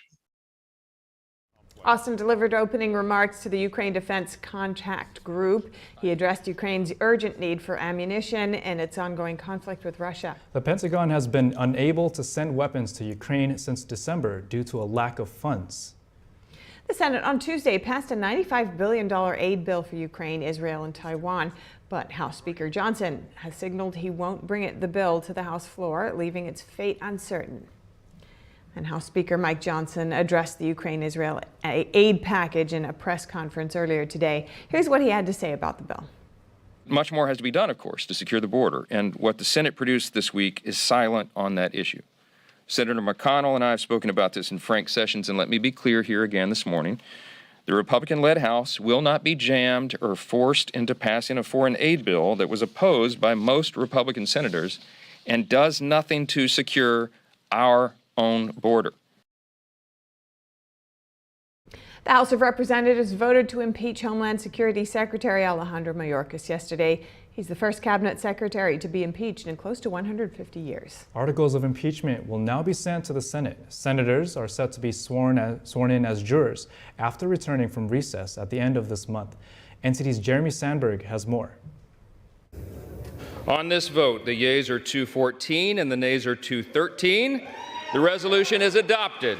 Austin delivered opening remarks to the Ukraine Defense Contact Group. He addressed Ukraine's urgent need for ammunition and its ongoing conflict with Russia. The Pentagon has been unable to send weapons to Ukraine since December due to a lack of funds. The Senate on Tuesday passed a $95 billion aid bill for Ukraine, Israel, and Taiwan. But House Speaker Johnson has signaled he won't bring the bill to the House floor, leaving its fate uncertain. And House Speaker Mike Johnson addressed the Ukraine-Israel aid package in a press conference earlier today. Here's what he had to say about the bill. Much more has to be done, of course, to secure the border. And what the Senate produced this week is silent on that issue. Senator McConnell and I have spoken about this in frank sessions, and let me be clear here again this morning. The Republican-led House will not be jammed or forced into passing a foreign aid bill that was opposed by most Republican senators and does nothing to secure our own border. The House of Representatives voted to impeach Homeland Security Secretary Alejandro Mayorkas yesterday. He's the first cabinet secretary to be impeached in close to 150 years. Articles of impeachment will now be sent to the Senate. Senators are set to be sworn in as jurors after returning from recess at the end of this month. NTD's Jeremy Sandberg has more. On this vote, the yeas are 214 and the nays are 213. The resolution is adopted.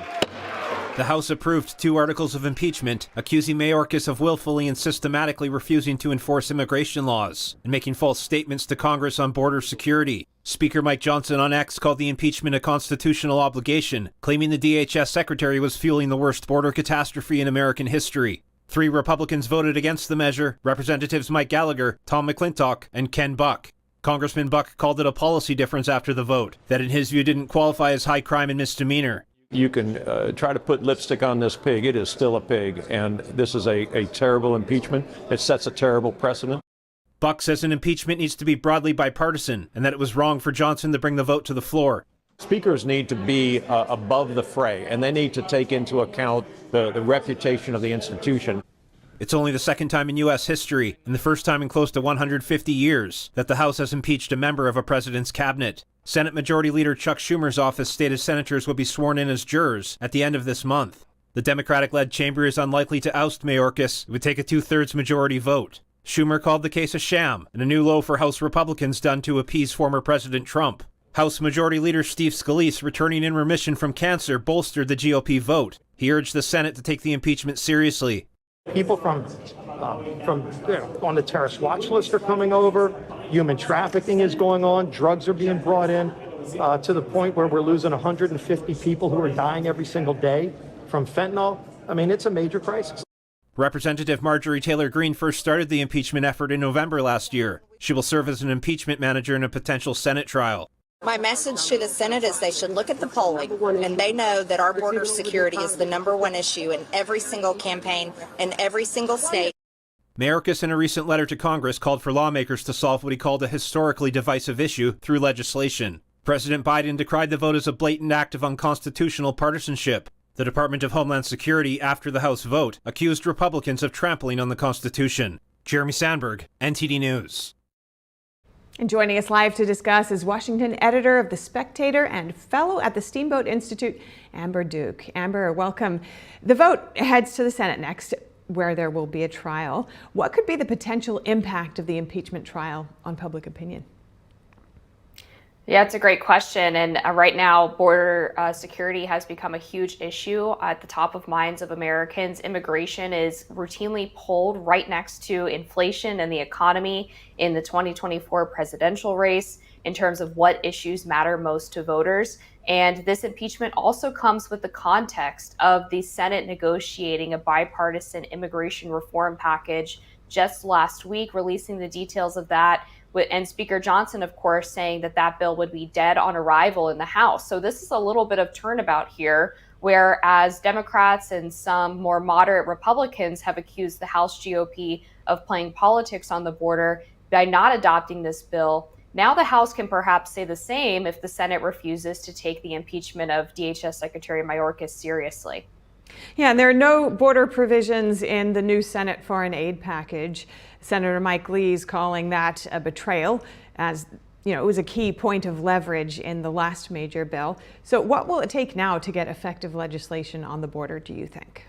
The House approved 2 articles of impeachment accusing Mayorkas of willfully and systematically refusing to enforce immigration laws and making false statements to Congress on border security. Speaker Mike Johnson on X called the impeachment a constitutional obligation, claiming the DHS secretary was fueling the worst border catastrophe in American history. 3 Republicans voted against the measure, Representatives Mike Gallagher, Tom McClintock, and Ken Buck. Congressman Buck called it a policy difference after the vote, that in his view didn't qualify as high crime and misdemeanor. You can try to put lipstick on this pig. It is still a pig, and this is a terrible impeachment. It sets a terrible precedent. Buck says an impeachment needs to be broadly bipartisan, and that it was wrong for Johnson to bring the vote to the floor. Speakers need to be above the fray, and they need to take into account the reputation of the institution. It's only the second time in U.S. history, and the first time in close to 150 years, that the House has impeached a member of a president's cabinet. Senate Majority Leader Chuck Schumer's office stated senators will be sworn in as jurors at the end of this month. The Democratic-led chamber is unlikely to oust Mayorkas. It would take a 2/3 majority vote. Schumer called the case a sham and a new low for House Republicans done to appease former President Trump. House Majority Leader Steve Scalise, returning in remission from cancer, bolstered the GOP vote. He urged the Senate to take the impeachment seriously. People from on the terrorist watch list are coming over. Human trafficking is going on. Drugs are being brought in to the point where we're losing 150 people who are dying every single day from fentanyl. I mean, it's a major crisis. Representative Marjorie Taylor Greene first started the impeachment effort in November last year. She will serve as an impeachment manager in a potential Senate trial. My message to the Senate is they should look at the polling, and they know that our border security is the #1 issue in every single campaign in every single state. Mayorkas, in a recent letter to Congress, called for lawmakers to solve what he called a historically divisive issue through legislation. President Biden decried the vote as a blatant act of unconstitutional partisanship. The Department of Homeland Security, after the House vote, accused Republicans of trampling on the Constitution. Jeremy Sandberg, NTD News. And joining us live to discuss is Washington editor of The Spectator and fellow at the Steamboat Institute, Amber Duke. Amber, welcome. The vote heads to the Senate next, where there will be a trial. What could be the potential impact of the impeachment trial on public opinion? Yeah, it's a great question. And right now, border security has become a huge issue at the top of minds of Americans. Immigration is routinely pulled right next to inflation and the economy in the 2024 presidential race in terms of what issues matter most to voters. And this impeachment also comes with the context of the Senate negotiating a bipartisan immigration reform package just last week, releasing the details of that. And Speaker Johnson, of course, saying that that bill would be dead on arrival in the House. So this is a little bit of turnabout here, whereas Democrats and some more moderate Republicans have accused the House GOP of playing politics on the border by not adopting this bill. Now the House can perhaps say the same if the Senate refuses to take the impeachment of DHS Secretary Mayorkas seriously. Yeah, and there are no border provisions in the new Senate foreign aid package. Senator Mike Lee's calling that a betrayal, as you know, it was a key point of leverage in the last major bill. So what will it take now to get effective legislation on the border, do you think?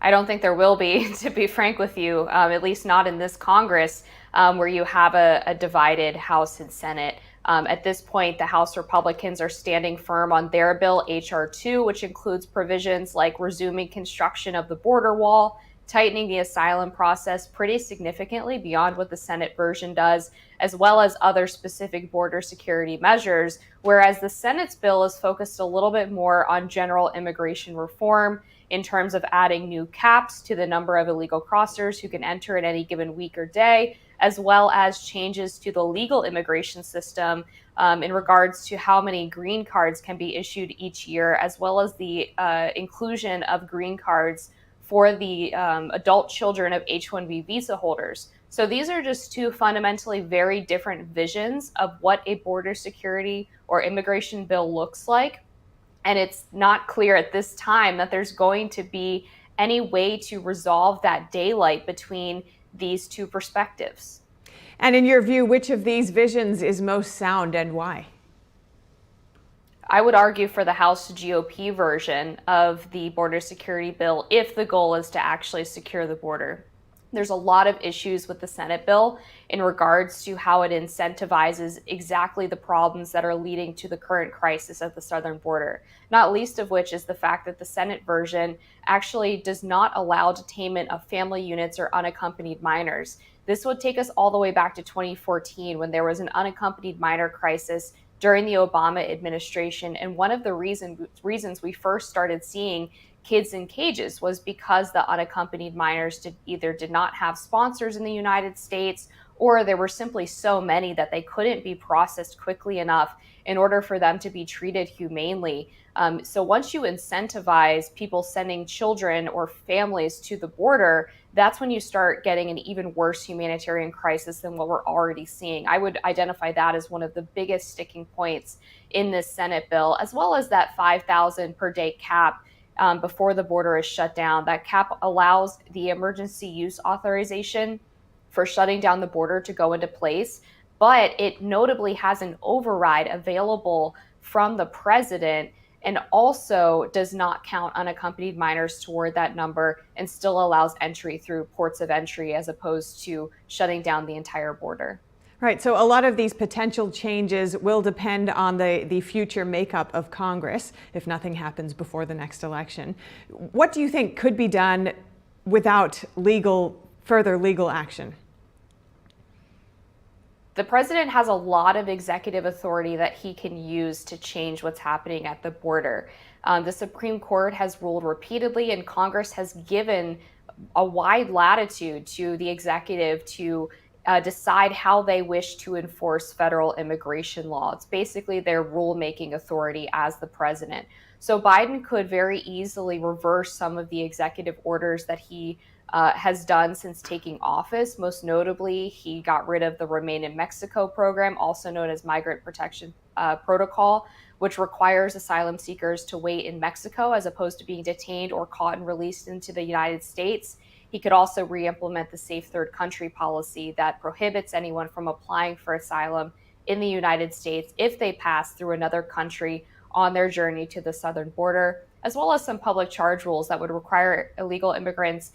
I don't think there will be, to be frank with you, at least not in this Congress, where you have a divided House and Senate. At this point, the House Republicans are standing firm on their bill, H.R. 2, which includes provisions like resuming construction of the border wall, tightening the asylum process pretty significantly beyond what the Senate version does, as well as other specific border security measures, whereas the Senate's bill is focused a little bit more on general immigration reform in terms of adding new caps to the number of illegal crossers who can enter in any given week or day, as well as changes to the legal immigration system in regards to how many green cards can be issued each year, as well as the inclusion of green cards for the adult children of H-1B visa holders. So these are just two fundamentally very different visions of what a border security or immigration bill looks like. And it's not clear at this time that there's going to be any way to resolve that daylight between these two perspectives. And in your view, which of these visions is most sound and why? I would argue for the House GOP version of the border security bill if the goal is to actually secure the border. There's a lot of issues with the Senate bill in regards to how it incentivizes exactly the problems that are leading to the current crisis at the southern border, not least of which is the fact that the Senate version actually does not allow detainment of family units or unaccompanied minors. This would take us all the way back to 2014 when there was an unaccompanied minor crisis during the Obama administration. And one of the reasons we first started seeing kids in cages was because the unaccompanied minors either did not have sponsors in the United States, or there were simply so many that they couldn't be processed quickly enough in order for them to be treated humanely. So once you incentivize people sending children or families to the border, that's when you start getting an even worse humanitarian crisis than what we're already seeing. I would identify that as one of the biggest sticking points in this Senate bill, as well as that 5,000 per day cap before the border is shut down. That cap allows the emergency use authorization for shutting down the border to go into place, but it notably has an override available from the president and also does not count unaccompanied minors toward that number and still allows entry through ports of entry as opposed to shutting down the entire border. Right, so a lot of these potential changes will depend on the future makeup of Congress if nothing happens before the next election. What do you think could be done without further legal action? The president has a lot of executive authority that he can use to change what's happening at the border. The Supreme Court has ruled repeatedly, and Congress has given a wide latitude to the executive to decide how they wish to enforce federal immigration law. It's basically their rulemaking authority as the president. So Biden could very easily reverse some of the executive orders that he has done since taking office. Most notably, he got rid of the Remain in Mexico program, also known as Migrant Protection Protocol, which requires asylum seekers to wait in Mexico as opposed to being detained or caught and released into the United States. He could also re-implement the Safe Third Country policy that prohibits anyone from applying for asylum in the United States if they pass through another country on their journey to the southern border, as well as some public charge rules that would require illegal immigrants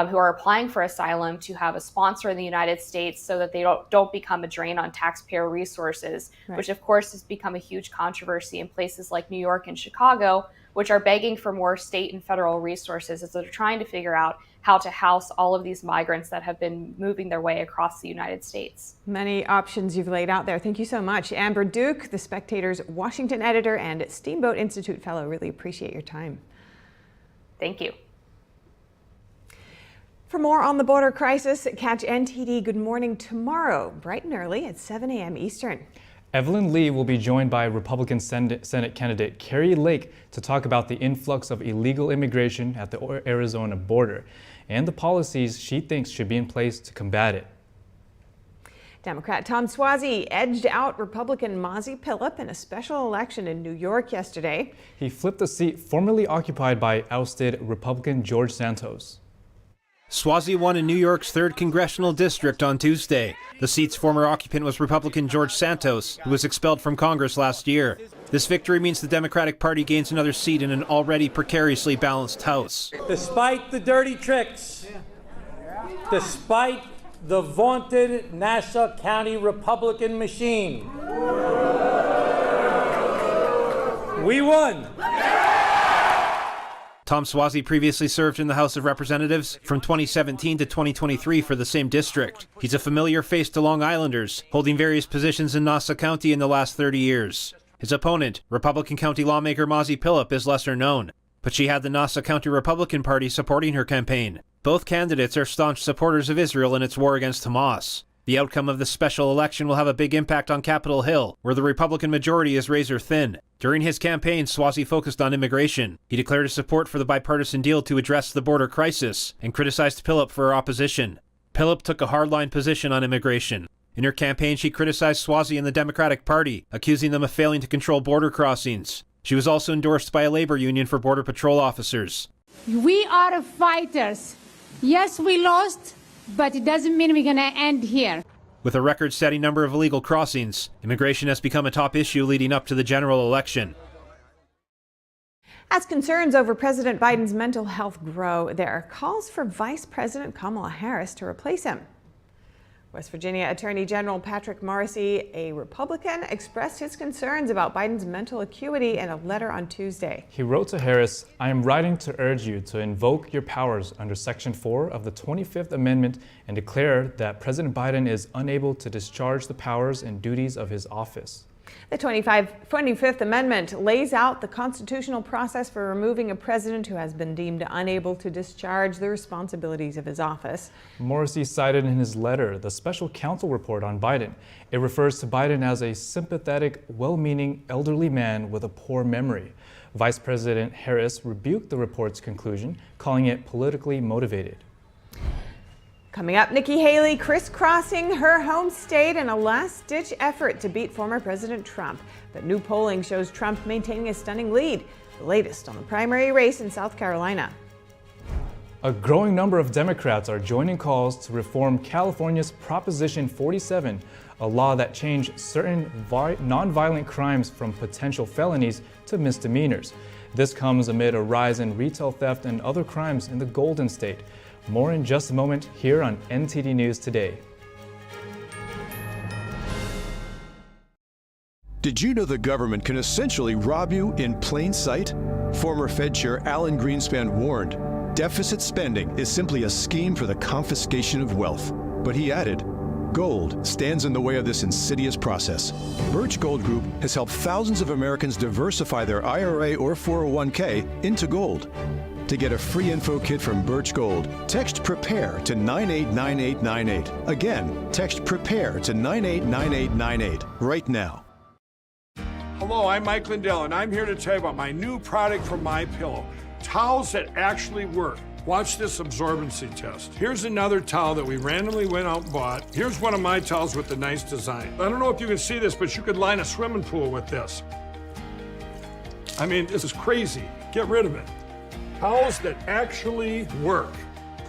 who are applying for asylum to have a sponsor in the United States so that they don't become a drain on taxpayer resources, right. Which of course has become a huge controversy in places like New York and Chicago, which are begging for more state and federal resources as they're trying to figure out how to house all of these migrants that have been moving their way across the United States. Many options you've laid out there. Thank you so much. Amber Duke, The Spectator's Washington editor and Steamboat Institute fellow. Really appreciate your time. Thank you. For more on the border crisis, catch NTD Good Morning tomorrow, bright and early at 7 a.m. Eastern. Evelyn Lee will be joined by Republican Senate candidate Carrie Lake to talk about the influx of illegal immigration at the Arizona border and the policies she thinks should be in place to combat it. Democrat Tom Suozzi edged out Republican Mazi Pilip in a special election in New York yesterday. He flipped a seat formerly occupied by ousted Republican George Santos. Suozzi won in New York's 3rd Congressional District on Tuesday. The seat's former occupant was Republican George Santos, who was expelled from Congress last year. This victory means the Democratic Party gains another seat in an already precariously balanced House. Despite the dirty tricks, despite the vaunted Nassau County Republican machine, we won. Tom Suozzi previously served in the House of Representatives from 2017 to 2023 for the same district. He's a familiar face to Long Islanders, holding various positions in Nassau County in the last 30 years. His opponent, Republican County lawmaker Mazi Pilip, is lesser known, but she had the Nassau County Republican Party supporting her campaign. Both candidates are staunch supporters of Israel in its war against Hamas. The outcome of this special election will have a big impact on Capitol Hill, where the Republican majority is razor thin. During his campaign, Suozzi focused on immigration. He declared his support for the bipartisan deal to address the border crisis and criticized Pilip for her opposition. Pilip took a hardline position on immigration. In her campaign, she criticized Suozzi and the Democratic Party, accusing them of failing to control border crossings. She was also endorsed by a labor union for Border Patrol officers. We are fighters. Yes, we lost, but it doesn't mean we're going to end here. With a record-setting number of illegal crossings, immigration has become a top issue leading up to the general election. As concerns over President Biden's mental health grow, there are calls for Vice President Kamala Harris to replace him. West Virginia Attorney General Patrick Morrisey, a Republican, expressed his concerns about Biden's mental acuity in a letter on Tuesday. He wrote to Harris, "I am writing to urge you to invoke your powers under Section 4 of the 25th Amendment and declare that President Biden is unable to discharge the powers and duties of his office." The 25th Amendment lays out the constitutional process for removing a president who has been deemed unable to discharge the responsibilities of his office. Morrisey cited in his letter the special counsel report on Biden. It refers to Biden as a sympathetic, well-meaning elderly man with a poor memory. Vice President Harris rebuked the report's conclusion, calling it politically motivated. Coming up, Nikki Haley crisscrossing her home state in a last-ditch effort to beat former President Trump. But new polling shows Trump maintaining a stunning lead. The latest on the primary race in South Carolina. A growing number of Democrats are joining calls to reform California's Proposition 47, a law that changed certain nonviolent crimes from potential felonies to misdemeanors. This comes amid a rise in retail theft and other crimes in the Golden State. More in just a moment here on NTD News Today. Did you know the government can essentially rob you in plain sight? Former Fed Chair Alan Greenspan warned, deficit spending is simply a scheme for the confiscation of wealth. But he added, Gold stands in the way of this insidious process. Birch Gold Group has helped thousands of Americans diversify their IRA or 401k into gold. To get a free info kit from Birch Gold, text PREPARE to 989898. Again, text PREPARE to 989898 right now. Hello, I'm Mike Lindell, and I'm here to tell you about my new product from MyPillow, towels that actually work. Watch this absorbency test. Here's another towel that we randomly went out and bought. Here's one of my towels with the nice design. I don't know if you can see this, but you could line a swimming pool with this. I mean, this is crazy. Get rid of it. Towels that actually work.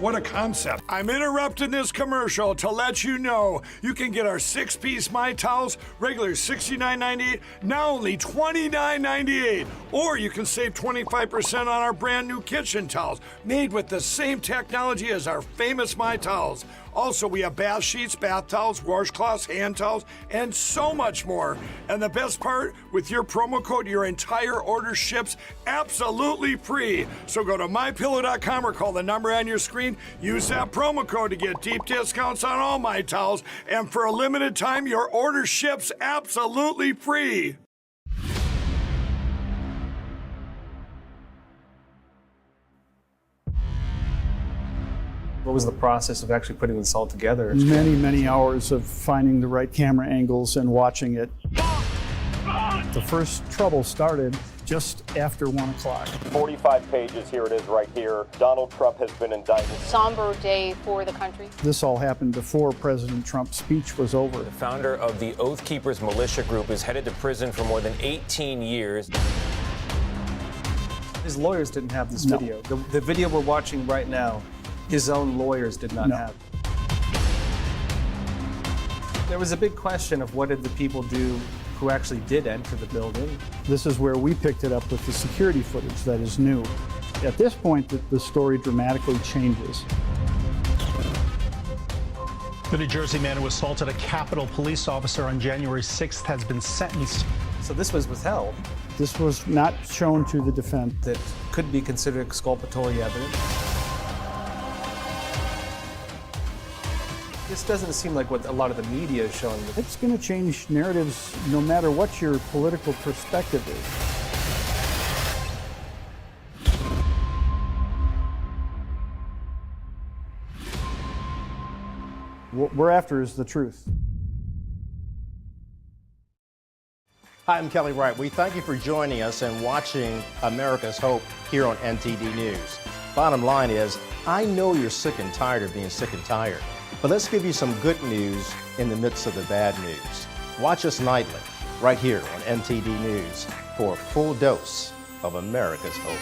What a concept. I'm interrupting this commercial to let you know you can get our 6-piece My Towels, regular $69.98, now only $29.98. Or you can save 25% on our brand new kitchen towels, made with the same technology as our famous My Towels. Also, we have bath sheets, bath towels, washcloths, hand towels, and so much more. And the best part, with your promo code, your entire order ships absolutely free. So go to mypillow.com or call the number on your screen. Use that promo code to get deep discounts on all My Towels. And for a limited time, your order ships absolutely free. What was the process of actually putting this all together? Many hours of finding the right camera angles and watching it. The first trouble started just after 1 o'clock. 45 pages, here it is right here. Donald Trump has been indicted. Somber day for the country. This all happened before President Trump's speech was over. The founder of the Oath Keepers militia group is headed to prison for more than 18 years. His lawyers didn't have this video. The video we're watching right now, his own lawyers did not have. There was a big question of what did the people do who actually did enter the building. This is where we picked it up with the security footage that is new. At this point, the story dramatically changes. The New Jersey man who assaulted a Capitol police officer on January 6th has been sentenced. So this was withheld. This was not shown to the defense. That could be considered exculpatory evidence. This doesn't seem like what a lot of the media is showing. It's going to change narratives no matter what your political perspective is. What we're after is the truth. Hi, I'm Kelly Wright. We thank you for joining us and watching America's Hope here on NTD News. Bottom line is, I know you're sick and tired of being sick and tired. But let's give you some good news in the midst of the bad news. Watch us nightly, right here on NTD News, for a full dose of America's Hope.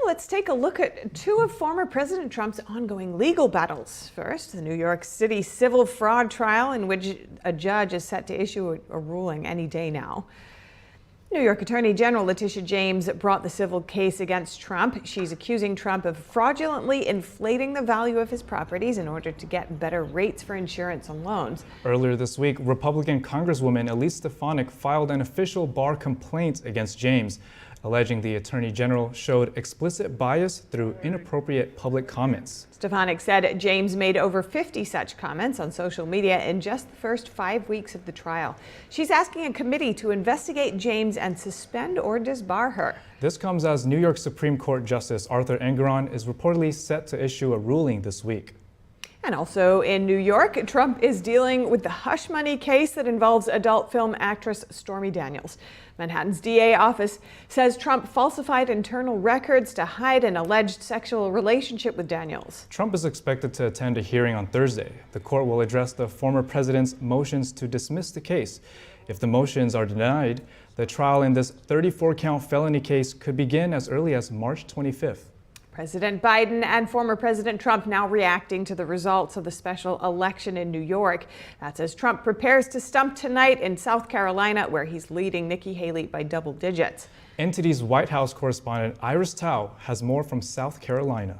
Let's take a look at two of former President Trump's ongoing legal battles. First, the New York City civil fraud trial in which a judge is set to issue a ruling any day now. New York Attorney General Letitia James brought the civil case against Trump. She's accusing Trump of fraudulently inflating the value of his properties in order to get better rates for insurance on loans. Earlier this week, Republican Congresswoman Elise Stefanik filed an official bar complaint against James, alleging the Attorney General showed explicit bias through inappropriate public comments. Stefanik said James made over 50 such comments on social media in just the first 5 weeks of the trial. She's asking a committee to investigate James and suspend or disbar her. This comes as New York Supreme Court Justice Arthur Engoron is reportedly set to issue a ruling this week. And also in New York, Trump is dealing with the hush money case that involves adult film actress Stormy Daniels. Manhattan's DA office says Trump falsified internal records to hide an alleged sexual relationship with Daniels. Trump is expected to attend a hearing on Thursday. The court will address the former president's motions to dismiss the case. If the motions are denied, the trial in this 34-count felony case could begin as early as March 25th. President Biden and former President Trump now reacting to the results of the special election in New York. That's as Trump prepares to stump tonight in South Carolina, where he's leading Nikki Haley by double digits. NTD's White House correspondent Iris Tao has more from South Carolina.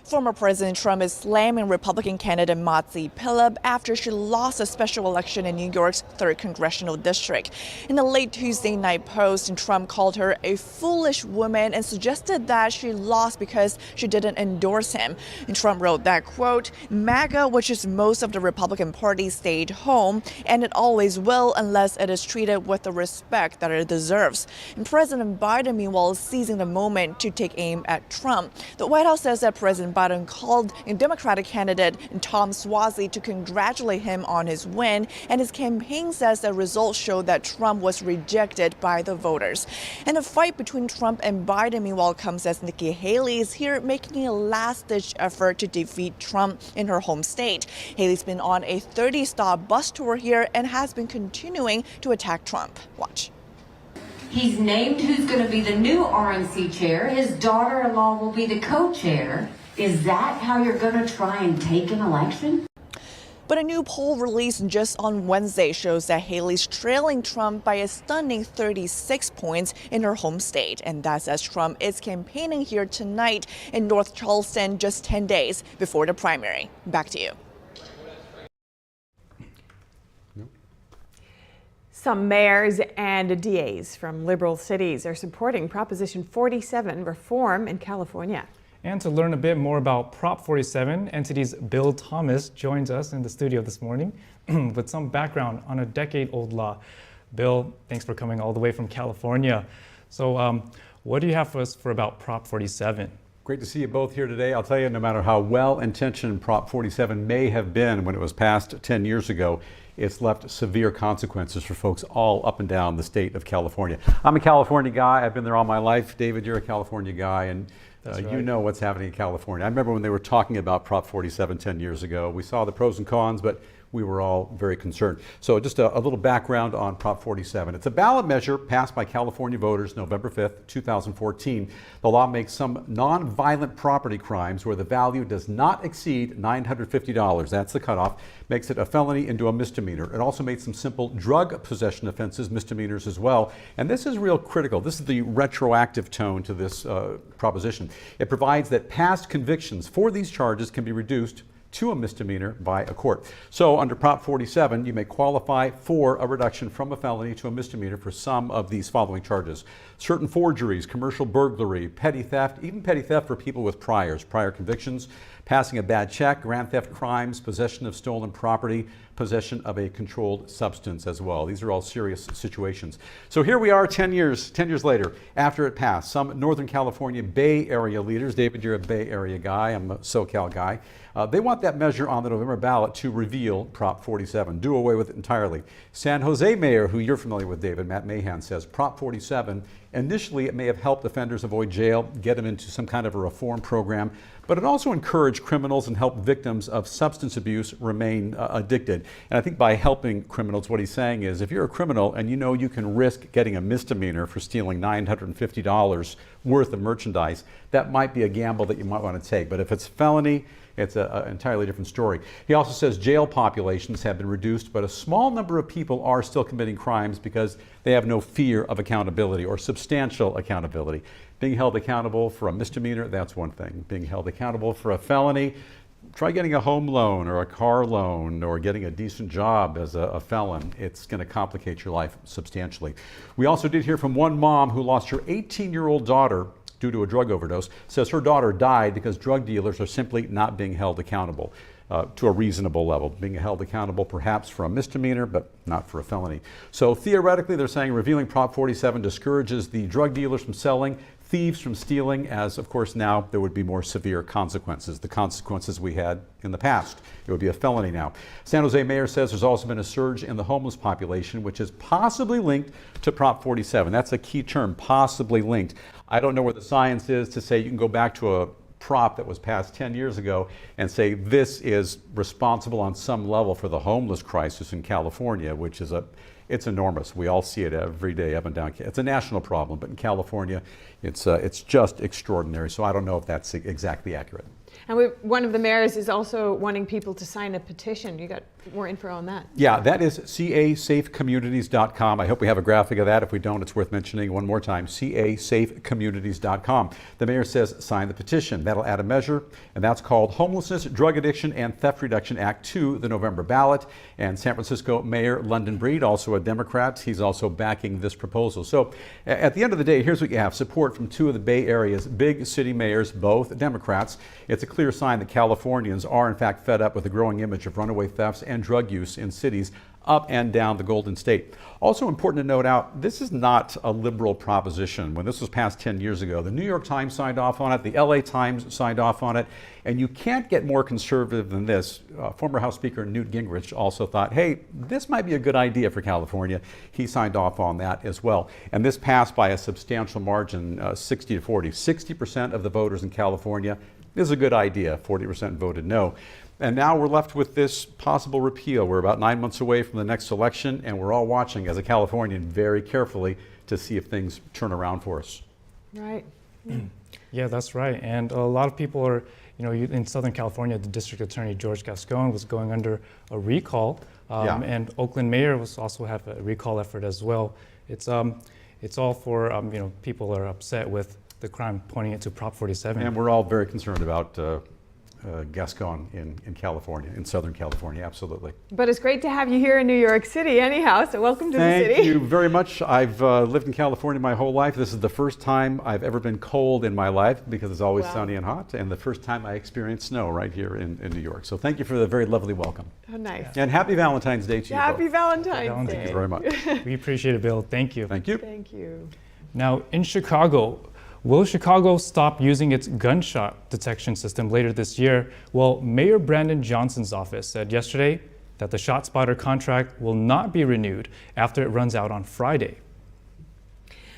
Former President Trump is slamming Republican candidate Suozzi after she lost a special election in New York's 3rd Congressional District. In a late Tuesday night post, Trump called her a foolish woman and suggested that she lost because she didn't endorse him. And Trump wrote that, quote, MAGA, which is most of the Republican Party, stayed home, and it always will unless it is treated with the respect that it deserves. And President Biden, meanwhile, is seizing the moment to take aim at Trump. The White House says that President Biden called a Democratic candidate Tom Suozzi to congratulate him on his win, and his campaign says the results show that Trump was rejected by the voters. And the fight between Trump and Biden, meanwhile, comes as Nikki Haley is here making a last-ditch effort to defeat Trump in her home state. Haley's been on a 30-stop bus tour here and has been continuing to attack Trump. Watch. He's named who's going to be the new RNC chair. His daughter-in-law will be the co-chair. Is that how you're going to try and take an election? But a new poll released just on Wednesday shows that Haley's trailing Trump by a stunning 36 points in her home state. And that's as Trump is campaigning here tonight in North Charleston just 10 days before the primary. Back to you. Some mayors and DAs from liberal cities are supporting Proposition 47 reform in California. And to learn a bit more about Prop 47, NTD's Bill Thomas joins us in the studio this morning with some background on a decade-old law. Bill, thanks for coming all the way from California. So what do you have for us about Prop 47? Great to see you both here today. I'll tell you, no matter how well-intentioned Prop 47 may have been when it was passed 10 years ago, it's left severe consequences for folks all up and down the state of California. I'm a California guy. I've been there all my life. David, you're a California guy, and right. You know what's happening in California. I remember when they were talking about Prop 47 10 years ago. We saw the pros and cons, but we were all very concerned. So just a little background on Prop 47. It's a ballot measure passed by California voters November 5th, 2014. The law makes some non-violent property crimes where the value does not exceed $950, that's the cutoff, makes it a felony into a misdemeanor. It also made some simple drug possession offenses misdemeanors as well. And this is real critical. This is the retroactive tone to this proposition. It provides that past convictions for these charges can be reduced to a misdemeanor by a court. So under Prop 47, you may qualify for a reduction from a felony to a misdemeanor for some of these following charges: certain forgeries, commercial burglary, petty theft, even petty theft for people with prior convictions, passing a bad check, grand theft crimes, possession of stolen property, possession of a controlled substance as well. These are all serious situations. So here we are 10 years later after it passed. Some Northern California Bay Area leaders, David, you're a Bay Area guy, I'm a SoCal guy, they want that measure on the November ballot to reveal Prop 47, do away with it entirely. San Jose Mayor, who you're familiar with, David, Matt Mahan, says Prop 47, initially it may have helped offenders avoid jail, get them into some kind of a reform program, but it also encouraged criminals and helped victims of substance abuse remain addicted. And I think by helping criminals, what he's saying is if you're a criminal and you know you can risk getting a misdemeanor for stealing $950 worth of merchandise, that might be a gamble that you might want to take. But if it's a felony, it's an entirely different story. He also says jail populations have been reduced, but a small number of people are still committing crimes because they have no fear of accountability or substantial accountability. Being held accountable for a misdemeanor, that's one thing. Being held accountable for a felony, try getting a home loan or a car loan or getting a decent job as a felon. It's going to complicate your life substantially. We also did hear from one mom who lost her 18-year-old daughter due to a drug overdose, says her daughter died because drug dealers are simply not being held accountable to a reasonable level, being held accountable perhaps for a misdemeanor, but not for a felony. So theoretically, they're saying revealing Prop 47 discourages the drug dealers from selling, thieves from stealing, as of course now there would be more severe consequences, the consequences we had in the past. It would be a felony now. San Jose mayor says there's also been a surge in the homeless population, which is possibly linked to Prop 47. That's a key term, possibly linked. I don't know where the science is to say you can go back to a prop that was passed 10 years ago and say this is responsible on some level for the homeless crisis in California, which is it's enormous. We all see it every day up and down. It's a national problem, but in California, it's just extraordinary. So I don't know if that's exactly accurate. And one of the mayors is also wanting people to sign a petition. You got more info on that? Yeah, that is casafecommunities.com. I hope we have a graphic of that. If we don't, it's worth mentioning one more time, casafecommunities.com. The mayor says sign the petition. That'll add a measure, and that's called Homelessness, Drug Addiction, and Theft Reduction Act to the November ballot. And San Francisco Mayor London Breed, also a Democrat, he's also backing this proposal. So at the end of the day, here's what you have. Support from two of the Bay Area's big city mayors, both Democrats. It's a clear sign that Californians are in fact fed up with the growing image of runaway thefts and drug use in cities up and down the Golden State. Also important to note out, this is not a liberal proposition. When this was passed 10 years ago, the New York Times signed off on it, the LA Times signed off on it, and you can't get more conservative than this. Former House Speaker Newt Gingrich also thought, hey, this might be a good idea for California. He signed off on that as well. And this passed by a substantial margin, 60 to 40. 60% of the voters in California, this is a good idea. 40% voted no. And now we're left with this possible repeal. We're about 9 months away from the next election, and we're all watching as a Californian very carefully to see if things turn around for us. Right. Yeah, that's right. And a lot of people are, in Southern California, the district attorney, George Gascon, was going under a recall. And Oakland mayor was also have a recall effort as well. It's all for, people are upset with the crime, pointing it to Prop 47. And we're all very concerned about Gascon in California, in Southern California, absolutely. But it's great to have you here in New York City anyhow, so welcome to the city. Thank you very much. I've lived in California my whole life. This is the first time I've ever been cold in my life because it's always sunny and hot, and the first time I experienced snow right here in New York. So thank you for the very lovely welcome. Oh, nice. And happy Valentine's Day to you both. Happy Valentine's Day. Thank you very much. We appreciate it, Bill. Thank you. Thank you. Thank you. Now, in Chicago, will Chicago stop using its gunshot detection system later this year? Well, Mayor Brandon Johnson's office said yesterday that the ShotSpotter contract will not be renewed after it runs out on Friday.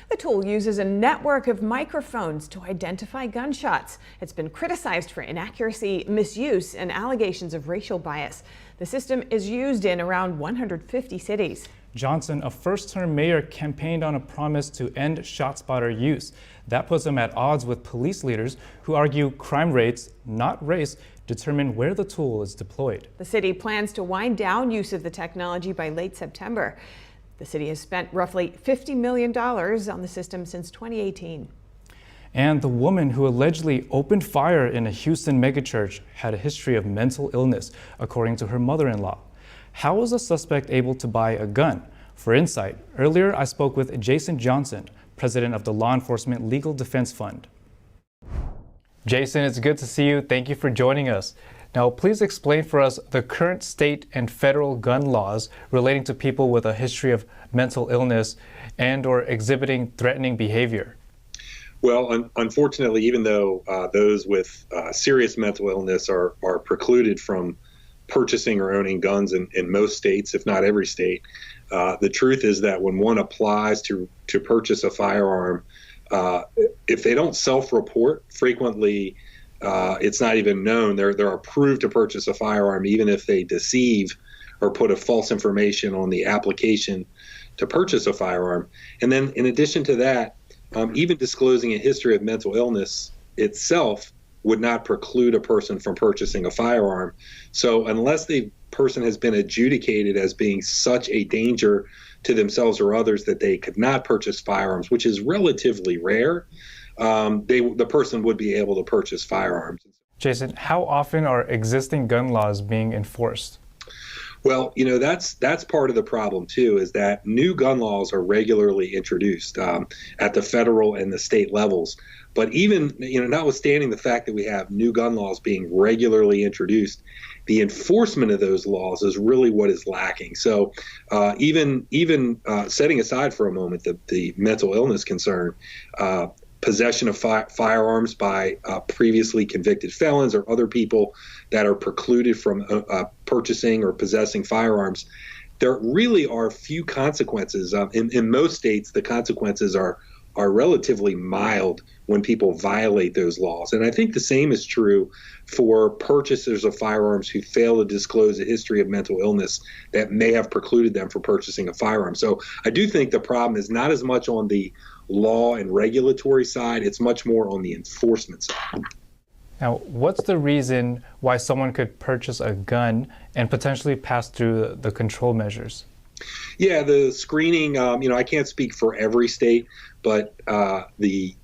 The tool uses a network of microphones to identify gunshots. It's been criticized for inaccuracy, misuse, and allegations of racial bias. The system is used in around 150 cities. Johnson, a first-term mayor, campaigned on a promise to end ShotSpotter use. That puts him at odds with police leaders who argue crime rates, not race, determine where the tool is deployed. The city plans to wind down use of the technology by late September. The city has spent roughly $50 million on the system since 2018. And the woman who allegedly opened fire in a Houston megachurch had a history of mental illness, according to her mother-in-law. How was the suspect able to buy a gun? For insight, earlier I spoke with Jason Johnson, president of the Law Enforcement Legal Defense Fund. Jason, it's good to see you. Thank you for joining us. Now, please explain for us the current state and federal gun laws relating to people with a history of mental illness and or exhibiting threatening behavior. Well, unfortunately, even though those with serious mental illness are precluded from purchasing or owning guns in most states, if not every state, the truth is that when one applies to purchase a firearm, if they don't self-report, frequently it's not even known they're approved to purchase a firearm, even if they deceive or put a false information on the application to purchase a firearm. And then in addition to that, even disclosing a history of mental illness itself would not preclude a person from purchasing a firearm. So unless the person has been adjudicated as being such a danger to themselves or others that they could not purchase firearms, which is relatively rare, the person would be able to purchase firearms. Jason, how often are existing gun laws being enforced? Well, that's part of the problem too, is that new gun laws are regularly introduced at the federal and the state levels. But even, notwithstanding the fact that we have new gun laws being regularly introduced, the enforcement of those laws is really what is lacking. So even setting aside for a moment the mental illness concern, possession of firearms by previously convicted felons or other people that are precluded from purchasing or possessing firearms, there really are few consequences. In most states, the consequences are relatively mild when people violate those laws. And I think the same is true for purchasers of firearms who fail to disclose a history of mental illness that may have precluded them from purchasing a firearm. So I do think the problem is not as much on the law and regulatory side, it's much more on the enforcement side. Now, what's the reason why someone could purchase a gun and potentially pass through the control measures? Yeah, the screening, I can't speak for every state, but the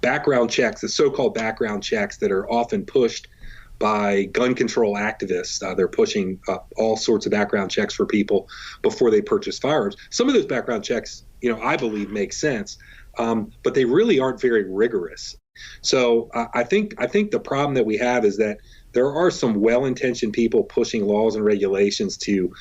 background checks, the so-called background checks that are often pushed by gun control activists, they're pushing all sorts of background checks for people before they purchase firearms. Some of those background checks, I believe make sense, but they really aren't very rigorous. So I think the problem that we have is that there are some well-intentioned people pushing laws and regulations to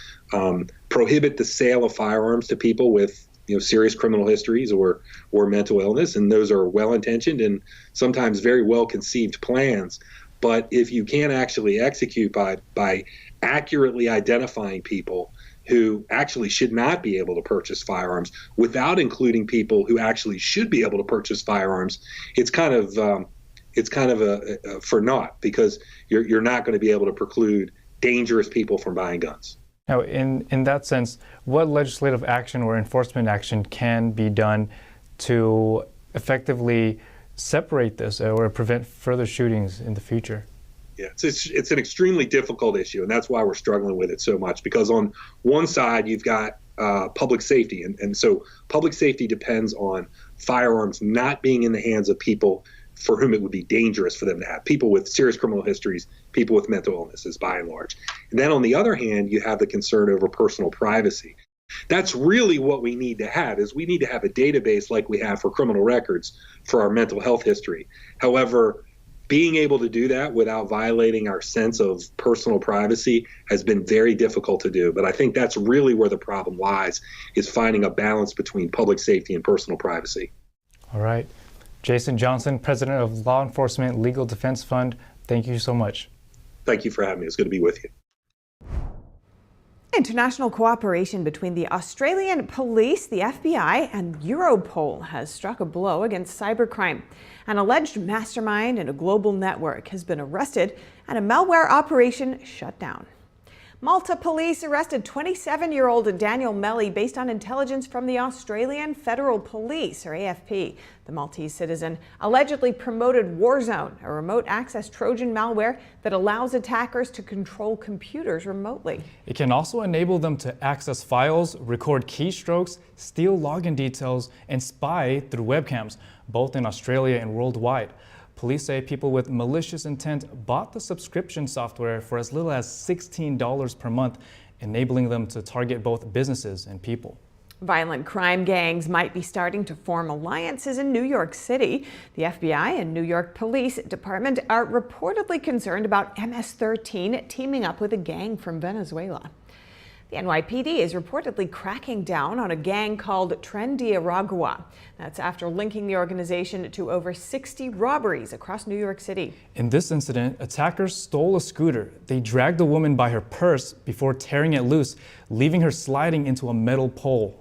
prohibit the sale of firearms to people with serious criminal histories or mental illness, and those are well-intentioned and sometimes very well-conceived plans. But if you can't actually execute by accurately identifying people who actually should not be able to purchase firearms without including people who actually should be able to purchase firearms, it's kind of a for naught, because you're not going to be able to preclude dangerous people from buying guns. Now, in that sense, what legislative action or enforcement action can be done to effectively separate this or prevent further shootings in the future? Yeah, it's an extremely difficult issue, and that's why we're struggling with it so much, because on one side you've got public safety, and so public safety depends on firearms not being in the hands of people for whom it would be dangerous for them to have, people with serious criminal histories, people with mental illnesses by and large. And then on the other hand, you have the concern over personal privacy. That's really what we need to have, is we need to have a database like we have for criminal records for our mental health history. However, being able to do that without violating our sense of personal privacy has been very difficult to do. But I think that's really where the problem lies, is finding a balance between public safety and personal privacy. All right. Jason Johnson, president of Law Enforcement Legal Defense Fund, thank you so much. Thank you for having me. It's good to be with you. International cooperation between the Australian police, the FBI, and Europol has struck a blow against cybercrime. An alleged mastermind in a global network has been arrested and a malware operation shut down. Malta police arrested 27-year-old Daniel Melly based on intelligence from the Australian Federal Police, or AFP. The Maltese citizen allegedly promoted Warzone, a remote access Trojan malware that allows attackers to control computers remotely. It can also enable them to access files, record keystrokes, steal login details, and spy through webcams, both in Australia and worldwide. Police say people with malicious intent bought the subscription software for as little as $16 per month, enabling them to target both businesses and people. Violent crime gangs might be starting to form alliances in New York City. The FBI and New York Police Department are reportedly concerned about MS-13 teaming up with a gang from Venezuela. The NYPD is reportedly cracking down on a gang called Tren de Aragua. That's after linking the organization to over 60 robberies across New York City. In this incident, attackers stole a scooter. They dragged the woman by her purse before tearing it loose, leaving her sliding into a metal pole.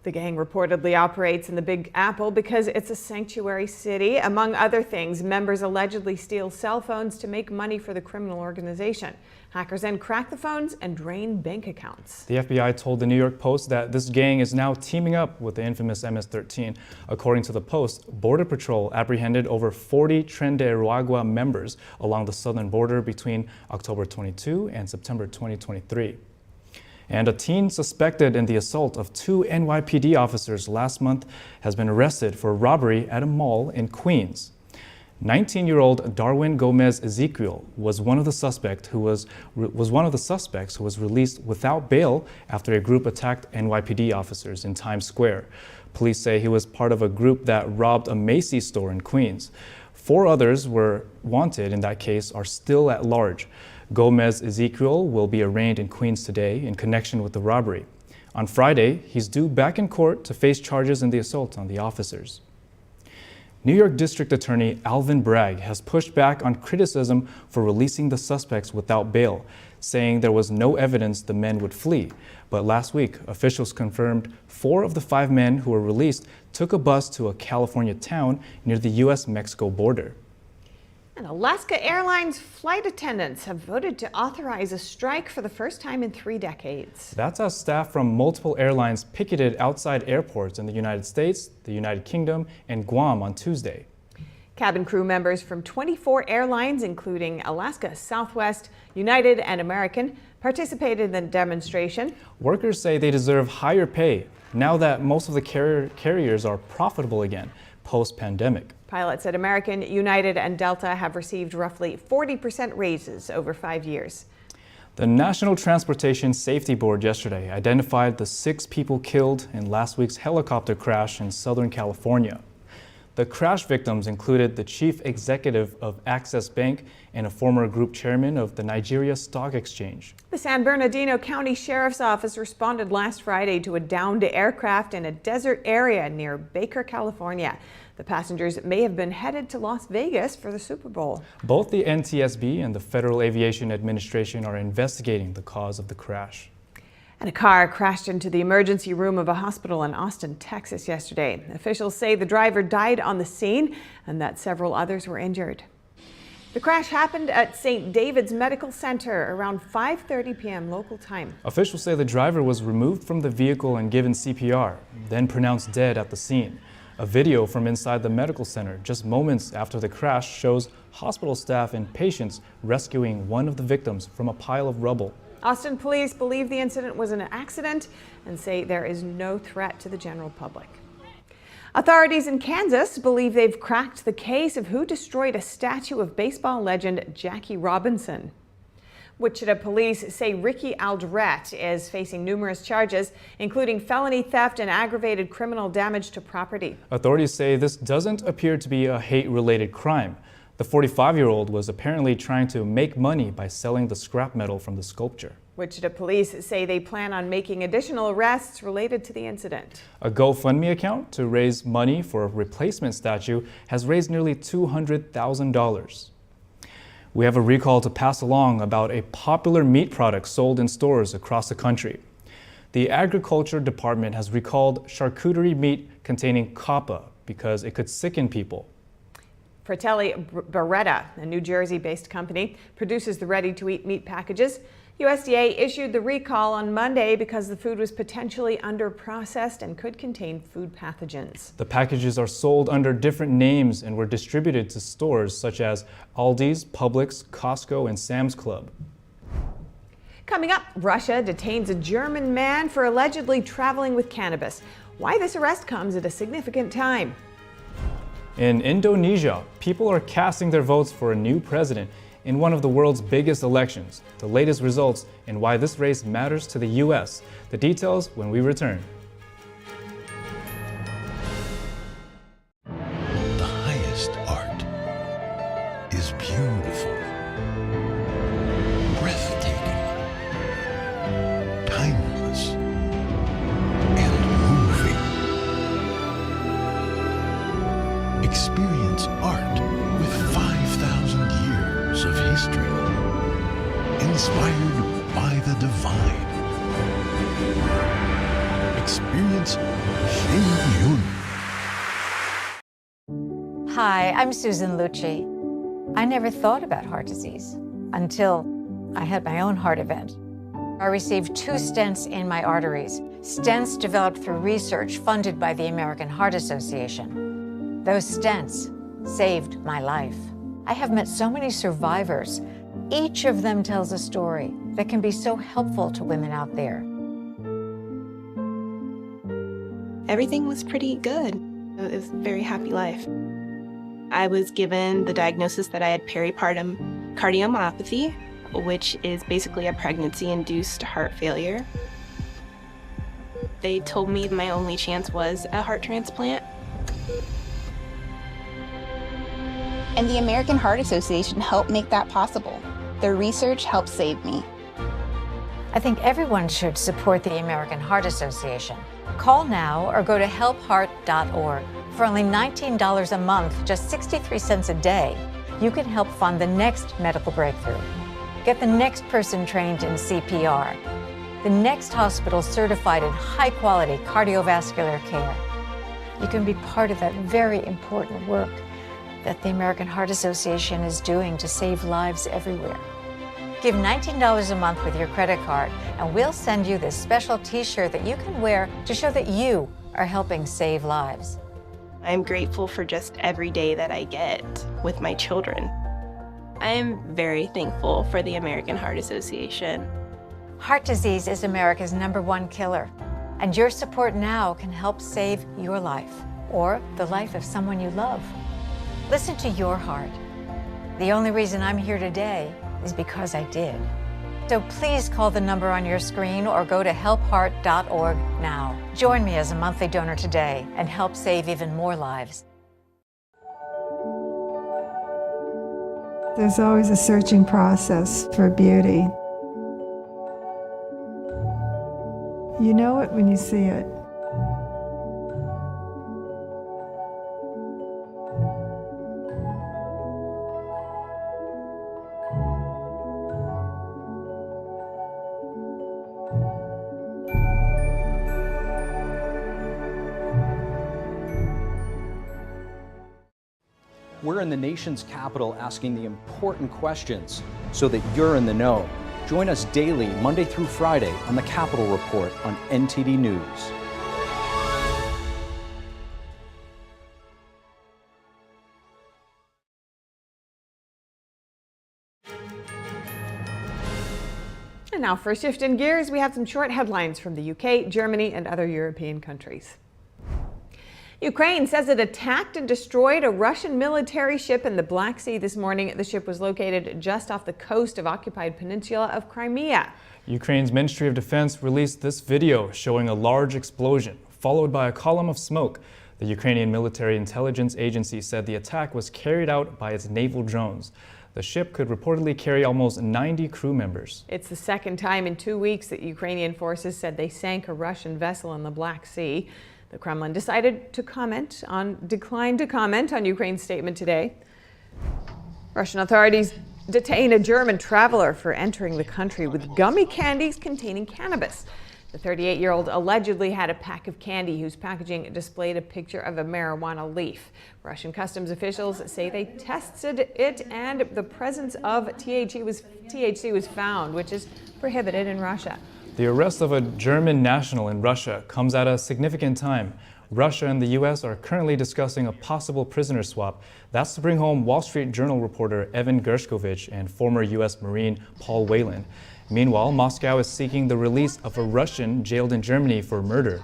The gang reportedly operates in the Big Apple because it's a sanctuary city. Among other things, members allegedly steal cell phones to make money for the criminal organization. Hackers then crack the phones and drain bank accounts. The FBI told the New York Post that this gang is now teaming up with the infamous MS-13. According to the Post, Border Patrol apprehended over 40 Tren de Aragua members along the southern border between October 22 and September 2023. And a teen suspected in the assault of 2 NYPD officers last month has been arrested for robbery at a mall in Queens. 19-year-old Darwin Gomez Ezequiel was one of the suspects who was released without bail after a group attacked NYPD officers in Times Square. Police say he was part of a group that robbed a Macy's store in Queens. 4 others were wanted in that case are still at large. Gomez Ezequiel will be arraigned in Queens today in connection with the robbery. On Friday, he's due back in court to face charges in the assault on the officers. New York District Attorney Alvin Bragg has pushed back on criticism for releasing the suspects without bail, saying there was no evidence the men would flee. But last week, officials confirmed 4 of the 5 men who were released took a bus to a California town near the U.S.-Mexico border. And Alaska Airlines flight attendants have voted to authorize a strike for the first time in 3 decades. That's as staff from multiple airlines picketed outside airports in the United States, the United Kingdom, and Guam on Tuesday. Cabin crew members from 24 airlines, including Alaska, Southwest, United, and American, participated in the demonstration. Workers say they deserve higher pay now that most of the carriers are profitable again post-pandemic. Pilots at American, United, and Delta have received roughly 40% raises over 5 years. The National Transportation Safety Board yesterday identified the 6 people killed in last week's helicopter crash in Southern California. The crash victims included the chief executive of Access Bank and a former group chairman of the Nigeria Stock Exchange. The San Bernardino County Sheriff's Office responded last Friday to a downed aircraft in a desert area near Baker, California. The passengers may have been headed to Las Vegas for the Super Bowl. Both the NTSB and the Federal Aviation Administration are investigating the cause of the crash. And a car crashed into the emergency room of a hospital in Austin, Texas yesterday. Officials say the driver died on the scene and that several others were injured. The crash happened at St. David's Medical Center around 5:30 p.m. local time. Officials say the driver was removed from the vehicle and given CPR, then pronounced dead at the scene. A video from inside the medical center just moments after the crash shows hospital staff and patients rescuing one of the victims from a pile of rubble. Austin police believe the incident was an accident and say there is no threat to the general public. Authorities in Kansas believe they've cracked the case of who destroyed a statue of baseball legend Jackie Robinson. Wichita police say Ricky Aldrett is facing numerous charges, including felony theft and aggravated criminal damage to property. Authorities say this doesn't appear to be a hate-related crime. The 45-year-old was apparently trying to make money by selling the scrap metal from the sculpture. Wichita police say they plan on making additional arrests related to the incident. A GoFundMe account to raise money for a replacement statue has raised nearly $200,000. We have a recall to pass along about a popular meat product sold in stores across the country. The Agriculture Department has recalled charcuterie meat containing coppa because it could sicken people. Fratelli Beretta, a New Jersey-based company, produces the ready-to-eat meat packages. USDA issued the recall on Monday because the food was potentially under-processed and could contain food pathogens. The packages are sold under different names and were distributed to stores such as Aldi's, Publix, Costco, and Sam's Club. Coming up, Russia detains a German man for allegedly traveling with cannabis. Why this arrest comes at a significant time. In Indonesia, people are casting their votes for a new president in one of the world's biggest elections. The latest results and why this race matters to the U.S. The details when we return. The highest art is beautiful, breathtaking, timeless, and moving. Experience art with 5,000 years of history, inspired by the divine. Experience Shin-Yun. Hi, I'm Susan Lucci. I never thought about heart disease until I had my own heart event. I received 2 stents in my arteries, stents developed through research funded by the American Heart Association. Those stents saved my life. I have met so many survivors. Each of them tells a story that can be so helpful to women out there. Everything was pretty good. It was a very happy life. I was given the diagnosis that I had peripartum cardiomyopathy, which is basically a pregnancy-induced heart failure. They told me my only chance was a heart transplant. And the American Heart Association helped make that possible. Their research helped save me. I think everyone should support the American Heart Association. Call now or go to helpheart.org. For only $19 a month, just 63 cents a day, you can help fund the next medical breakthrough. Get the next person trained in CPR, the next hospital certified in high-quality cardiovascular care. You can be part of that very important work that the American Heart Association is doing to save lives everywhere. Give $19 a month with your credit card, and we'll send you this special t-shirt that you can wear to show that you are helping save lives. I'm grateful for just every day that I get with my children. I am very thankful for the American Heart Association. Heart disease is America's #1 killer, and your support now can help save your life or the life of someone you love. Listen to your heart. The only reason I'm here today is because I did. So please call the number on your screen or go to helpheart.org now. Join me as a monthly donor today and help save even more lives. There's always a searching process for beauty. You know it when you see it. We're in the nation's capital asking the important questions so that you're in the know. Join us daily, Monday through Friday, on the Capitol Report on NTD News. And now for a shift in gears, we have some short headlines from the UK, Germany, and other European countries. Ukraine says it attacked and destroyed a Russian military ship in the Black Sea this morning. The ship was located just off the coast of occupied peninsula of Crimea. Ukraine's Ministry of Defense released this video showing a large explosion, followed by a column of smoke. The Ukrainian Military Intelligence Agency said the attack was carried out by its naval drones. The ship could reportedly carry almost 90 crew members. It's the second time in 2 weeks that Ukrainian forces said they sank a Russian vessel in the Black Sea. The Kremlin declined to comment on Ukraine's statement today. Russian authorities detain a German traveler for entering the country with gummy candies containing cannabis. The 38-year-old allegedly had a pack of candy whose packaging displayed a picture of a marijuana leaf. Russian customs officials say they tested it and the presence of THC was found, which is prohibited in Russia. The arrest of a German national in Russia comes at a significant time. Russia and the U.S. are currently discussing a possible prisoner swap. That's to bring home Wall Street Journal reporter Evan Gershkovich and former U.S. Marine Paul Whelan. Meanwhile, Moscow is seeking the release of a Russian jailed in Germany for murder.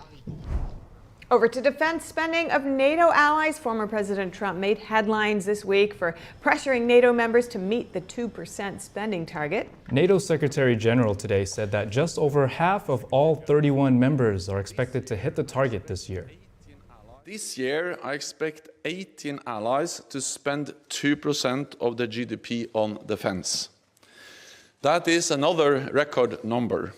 Over to defense spending of NATO allies. Former President Trump made headlines this week for pressuring NATO members to meet the 2% spending target. NATO Secretary General today said that just over half of all 31 members are expected to hit the target this year. This year, I expect 18 allies to spend 2% of the GDP on defense. That is another record number.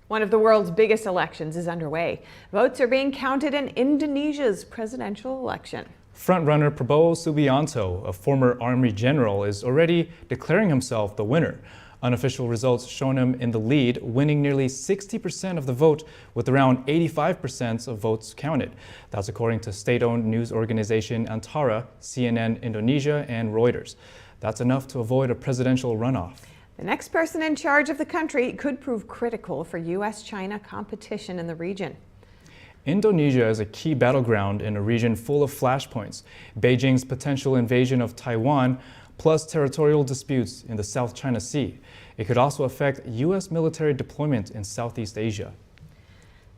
One of the world's biggest elections is underway. Votes are being counted in Indonesia's presidential election. Frontrunner Prabowo Subianto, a former army general, is already declaring himself the winner. Unofficial results show him in the lead, winning nearly 60% of the vote with around 85% of votes counted. That's according to state-owned news organization Antara, CNN Indonesia, and Reuters. That's enough to avoid a presidential runoff. The next person in charge of the country could prove critical for U.S.-China competition in the region. Indonesia is a key battleground in a region full of flashpoints. Beijing's potential invasion of Taiwan, plus territorial disputes in the South China Sea. It could also affect U.S. military deployment in Southeast Asia.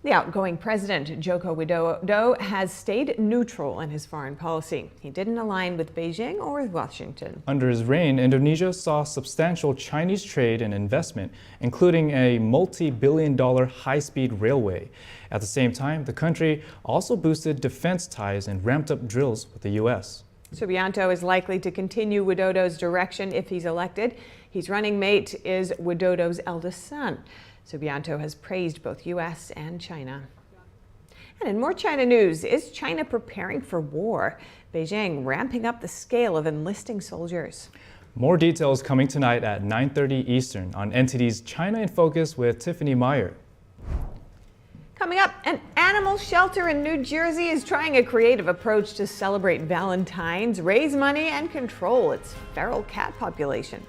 The outgoing president, Joko Widodo, has stayed neutral in his foreign policy. He didn't align with Beijing or with Washington. Under his reign, Indonesia saw substantial Chinese trade and investment, including a multi-billion-dollar high-speed railway. At the same time, the country also boosted defense ties and ramped up drills with the U.S. Subianto is likely to continue Widodo's direction if he's elected. His running mate is Widodo's eldest son. Subianto has praised both U.S. and China. And in more China news, is China preparing for war? Beijing ramping up the scale of enlisting soldiers. More details coming tonight at 9:30 Eastern on NTD's China in Focus with Tiffany Meyer. Coming up, an animal shelter in New Jersey is trying a creative approach to celebrate Valentine's, raise money, and control its feral cat population.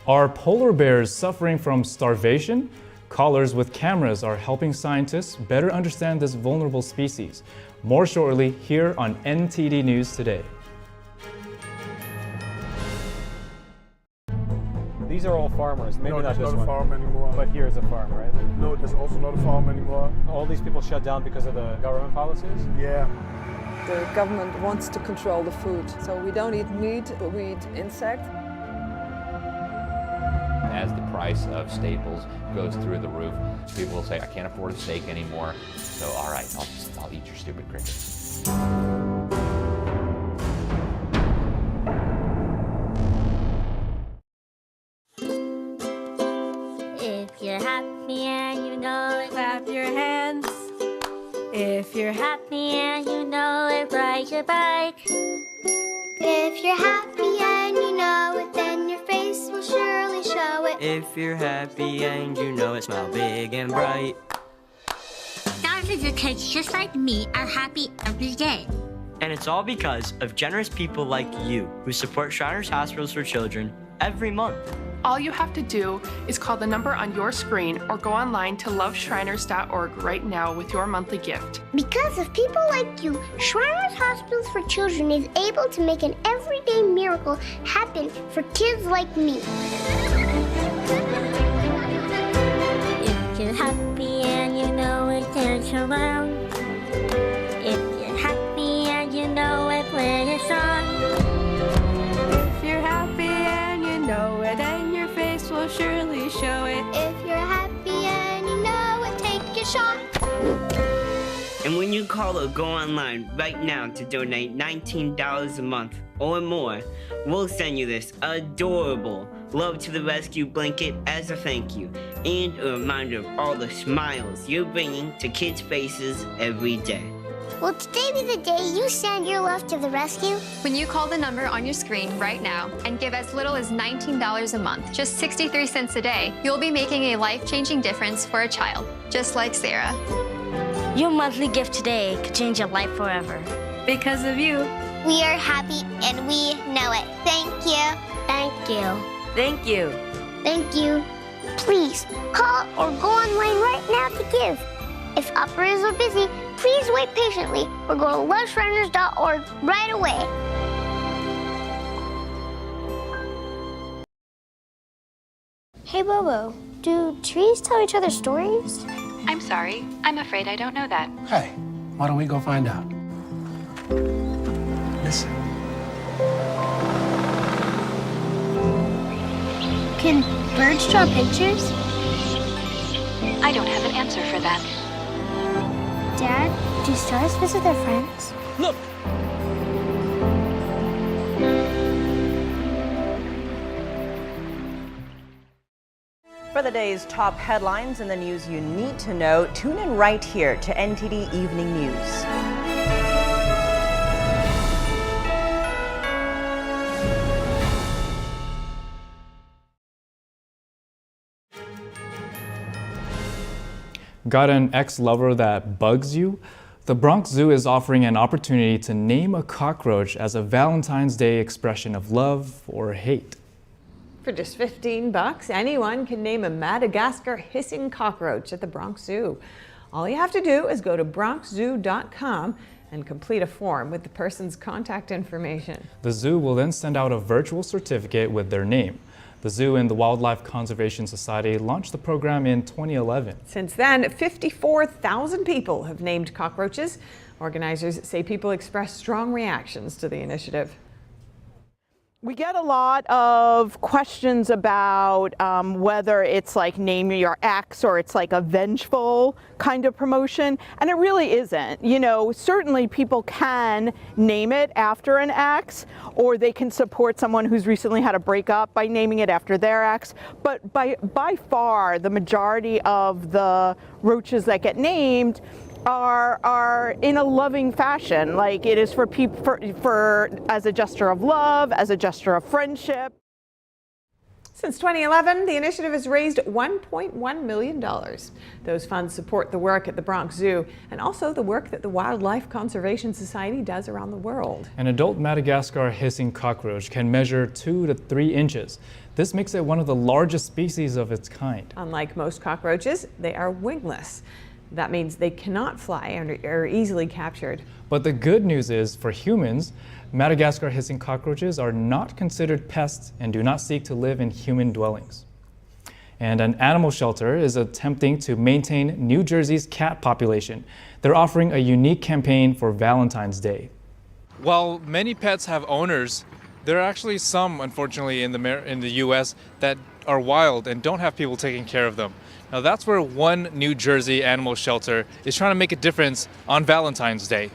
Are polar bears suffering from starvation? Callers with cameras are helping scientists better understand this vulnerable species. More shortly here on NTD News Today. These are all farmers. Maybe no, not there's this not a one. farm anymore. But here's a farm, right? No, there's also not a farm anymore. All these people shut down because of the government policies? Yeah. The government wants to control the food, so we don't eat meat, but we eat insects. As the price of staples goes through the roof, people will say, I can't afford a steak anymore, so all right, I'll eat your stupid crickets. If you're happy and you know it, clap your hands. If you're happy and you know it, ride your bike. If you're happy and you know it, then your face will surely show it. If you're happy and you know it, smile big and bright. Thousands of kids just like me are happy every day. And it's all because of generous people like you who support Shriners Hospitals for Children every month. All you have to do is call the number on your screen or go online to loveshriners.org right now with your monthly gift. Because of people like you, Shriners Hospitals for Children is able to make an everyday miracle happen for kids like me. If you're happy and you know it, dance around. If you're happy and you know it, play a song. If you're happy and you know it, and your face will surely show it. If you're happy and you know it, take a shot. And when you call or go online right now to donate $19 a month or more, we'll send you this adorable Love to the Rescue blanket as a thank you and a reminder of all the smiles you're bringing to kids' faces every day. Will today be the day you send your love to the rescue? When you call the number on your screen right now and give as little as $19 a month, just 63 cents a day, you'll be making a life-changing difference for a child, just like Sarah. Your monthly gift today could change your life forever. Because of you. We are happy and we know it. Thank you. Thank you. Thank you. Thank you. Please call or go online right now to give. If operators are busy, please wait patiently or go to loveshriners.org right away. Hey Bobo, do trees tell each other stories? I'm sorry. I'm afraid I don't know that. Hey, why don't we go find out? Listen. Can birds draw pictures? I don't have an answer for that. Dad, do stars visit their friends? Look! For the day's top headlines and the news you need to know, tune in right here to NTD Evening News. Got an ex-lover that bugs you? The Bronx Zoo is offering an opportunity to name a cockroach as a Valentine's Day expression of love or hate. For just $15, anyone can name a Madagascar hissing cockroach at the Bronx Zoo. All you have to do is go to bronxzoo.com and complete a form with the person's contact information. The zoo will then send out a virtual certificate with their name. The zoo and the Wildlife Conservation Society launched the program in 2011. Since then, 54,000 people have named cockroaches. Organizers say people express strong reactions to the initiative. We get a lot of questions about whether it's like name your ex or it's like a vengeful kind of promotion, and it really isn't. You know, certainly people can name it after an ex, or they can support someone who's recently had a breakup by naming it after their ex, but by far the majority of the roaches that get named are in a loving fashion, like it is for people, for as a gesture of love, as a gesture of friendship. Since 2011, the initiative has raised $1.1 million. Those funds support the work at the Bronx Zoo and also the work that the Wildlife Conservation Society does around the world. An adult Madagascar hissing cockroach can measure 2 to 3 inches. This makes it one of the largest species of its kind. Unlike most cockroaches, they are wingless. That means they cannot fly and are easily captured. But the good news is, for humans, Madagascar hissing cockroaches are not considered pests and do not seek to live in human dwellings. And an animal shelter is attempting to maintain New Jersey's cat population. They're offering a unique campaign for Valentine's Day. While many pets have owners, there are actually some, unfortunately, in the U.S. that are wild and don't have people taking care of them. Now that's where one New Jersey animal shelter is trying to make a difference on Valentine's Day.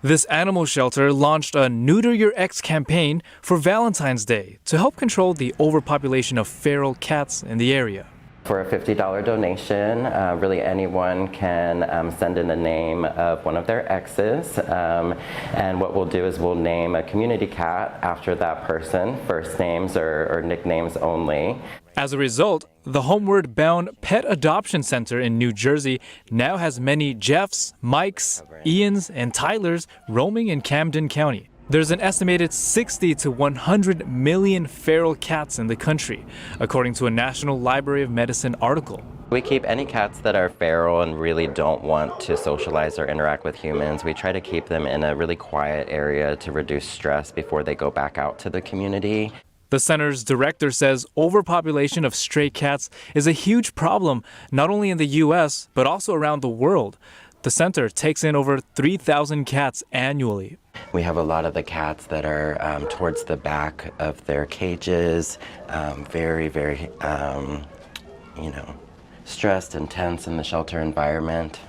This animal shelter launched a Neuter Your Ex campaign for Valentine's Day to help control the overpopulation of feral cats in the area. For a $50 donation, really anyone can send in the name of one of their exes, and what we'll do is we'll name a community cat after that person, first names or nicknames only. As a result, the Homeward Bound Pet Adoption Center in New Jersey now has many Jeffs, Mikes, Ians, and Tylers roaming in Camden County. There's an estimated 60 to 100 million feral cats in the country, according to a National Library of Medicine article. We keep any cats that are feral and really don't want to socialize or interact with humans. We try to keep them in a really quiet area to reduce stress before they go back out to the community. The center's director says overpopulation of stray cats is a huge problem, not only in the U.S., but also around the world. The center takes in over 3,000 cats annually. We have a lot of the cats that are towards the back of their cages, very, stressed and tense in the shelter environment.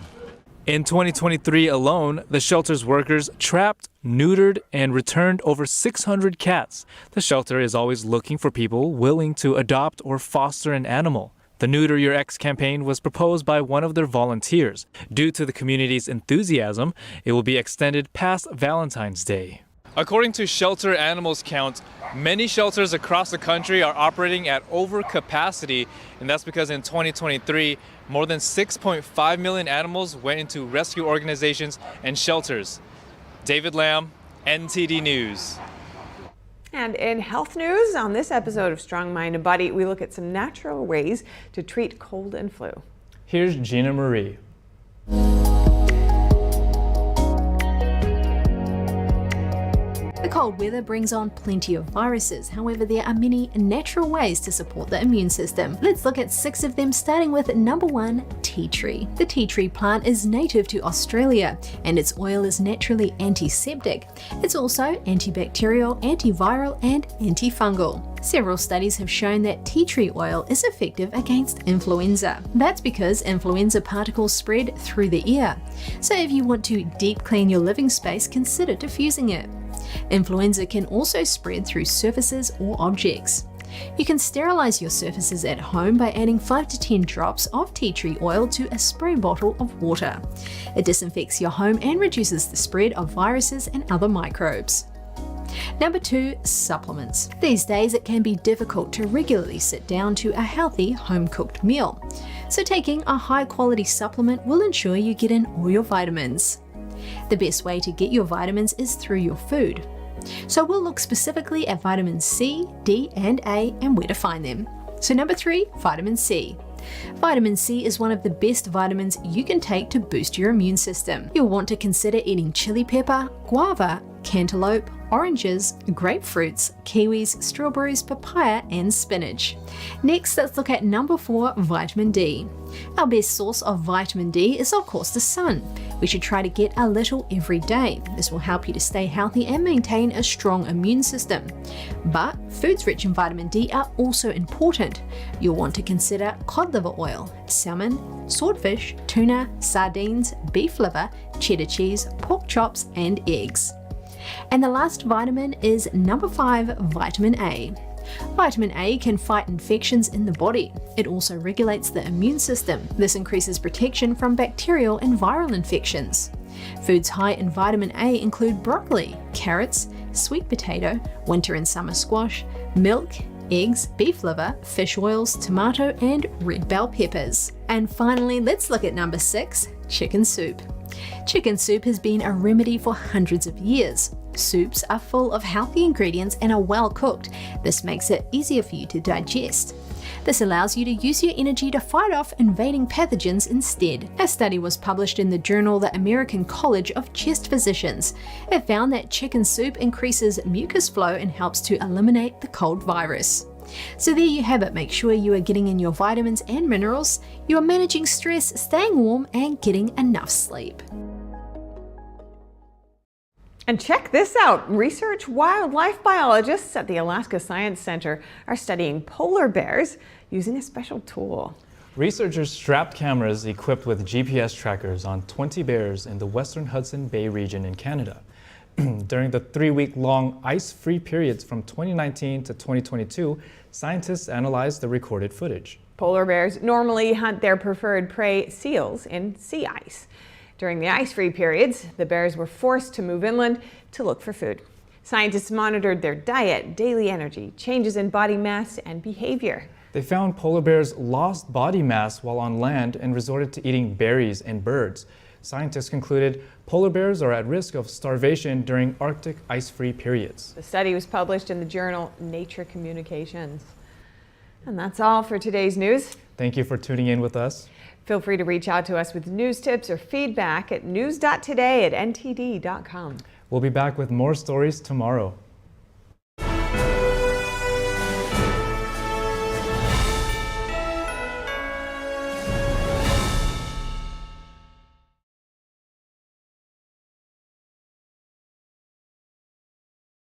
In 2023 alone, the shelter's workers trapped, neutered, and returned over 600 cats. The shelter is always looking for people willing to adopt or foster an animal. The Neuter Your Ex campaign was proposed by one of their volunteers. Due to the community's enthusiasm, it will be extended past Valentine's Day. According to Shelter Animals Count, many shelters across the country are operating at overcapacity, and that's because in 2023, more than 6.5 million animals went into rescue organizations and shelters. David Lamb, NTD News. And in health news, on this episode of Strong Mind and Body, we look at some natural ways to treat cold and flu. Here's Gina Marie. The cold weather brings on plenty of viruses. However, there are many natural ways to support the immune system. Let's look at 6 of them, starting with number 1, tea tree. The tea tree plant is native to Australia, and its oil is naturally antiseptic. It's also antibacterial, antiviral, and antifungal. Several studies have shown that tea tree oil is effective against influenza. That's because influenza particles spread through the air. So if you want to deep clean your living space, consider diffusing it. Influenza can also spread through surfaces or objects. You can sterilize your surfaces at home by adding 5 to 10 drops of tea tree oil to a spray bottle of water. It disinfects your home and reduces the spread of viruses and other microbes. Number 2, supplements. These days it can be difficult to regularly sit down to a healthy home-cooked meal. So taking a high-quality supplement will ensure you get in all your vitamins. The best way to get your vitamins is through your food. So we'll look specifically at vitamins C, D, and A and where to find them. So number 3, vitamin C. Vitamin C is one of the best vitamins you can take to boost your immune system. You'll want to consider eating chili pepper, guava, cantaloupe, oranges, grapefruits, kiwis, strawberries, papaya, and spinach. Next, let's look at number 4, vitamin D. Our best source of vitamin D is of course the sun. We should try to get a little every day. This will help you to stay healthy and maintain a strong immune system. But foods rich in vitamin D are also important. You'll want to consider cod liver oil, salmon, swordfish, tuna, sardines, beef liver, cheddar cheese, pork chops, and eggs. And the last vitamin is number 5, vitamin A. Vitamin A can fight infections in the body. It also regulates the immune system. This increases protection from bacterial and viral infections. Foods high in vitamin A include broccoli, carrots, sweet potato, winter and summer squash, milk, eggs, beef liver, fish oils, tomato, and red bell peppers. And finally, let's look at number 6, chicken soup. Chicken soup has been a remedy for hundreds of years. Soups are full of healthy ingredients and are well cooked. This makes it easier for you to digest. This allows you to use your energy to fight off invading pathogens instead. A study was published in the journal The American College of Chest Physicians. It found that chicken soup increases mucus flow and helps to eliminate the cold virus. So there you have it. Make sure you are getting in your vitamins and minerals, you are managing stress, staying warm, and getting enough sleep. And check this out. Research wildlife biologists at the Alaska Science Center are studying polar bears using a special tool. Researchers strapped cameras equipped with GPS trackers on 20 bears in the western Hudson Bay region in Canada. During the 3-week-long ice-free periods from 2019 to 2022, scientists analyzed the recorded footage. Polar bears normally hunt their preferred prey, seals, in sea ice. During the ice-free periods, the bears were forced to move inland to look for food. Scientists monitored their diet, daily energy, changes in body mass, and behavior. They found polar bears lost body mass while on land and resorted to eating berries and birds. Scientists concluded polar bears are at risk of starvation during Arctic ice-free periods. The study was published in the journal Nature Communications. And that's all for today's news. Thank you for tuning in with us. Feel free to reach out to us with news tips or feedback at news.today@ntd.com. We'll be back with more stories tomorrow.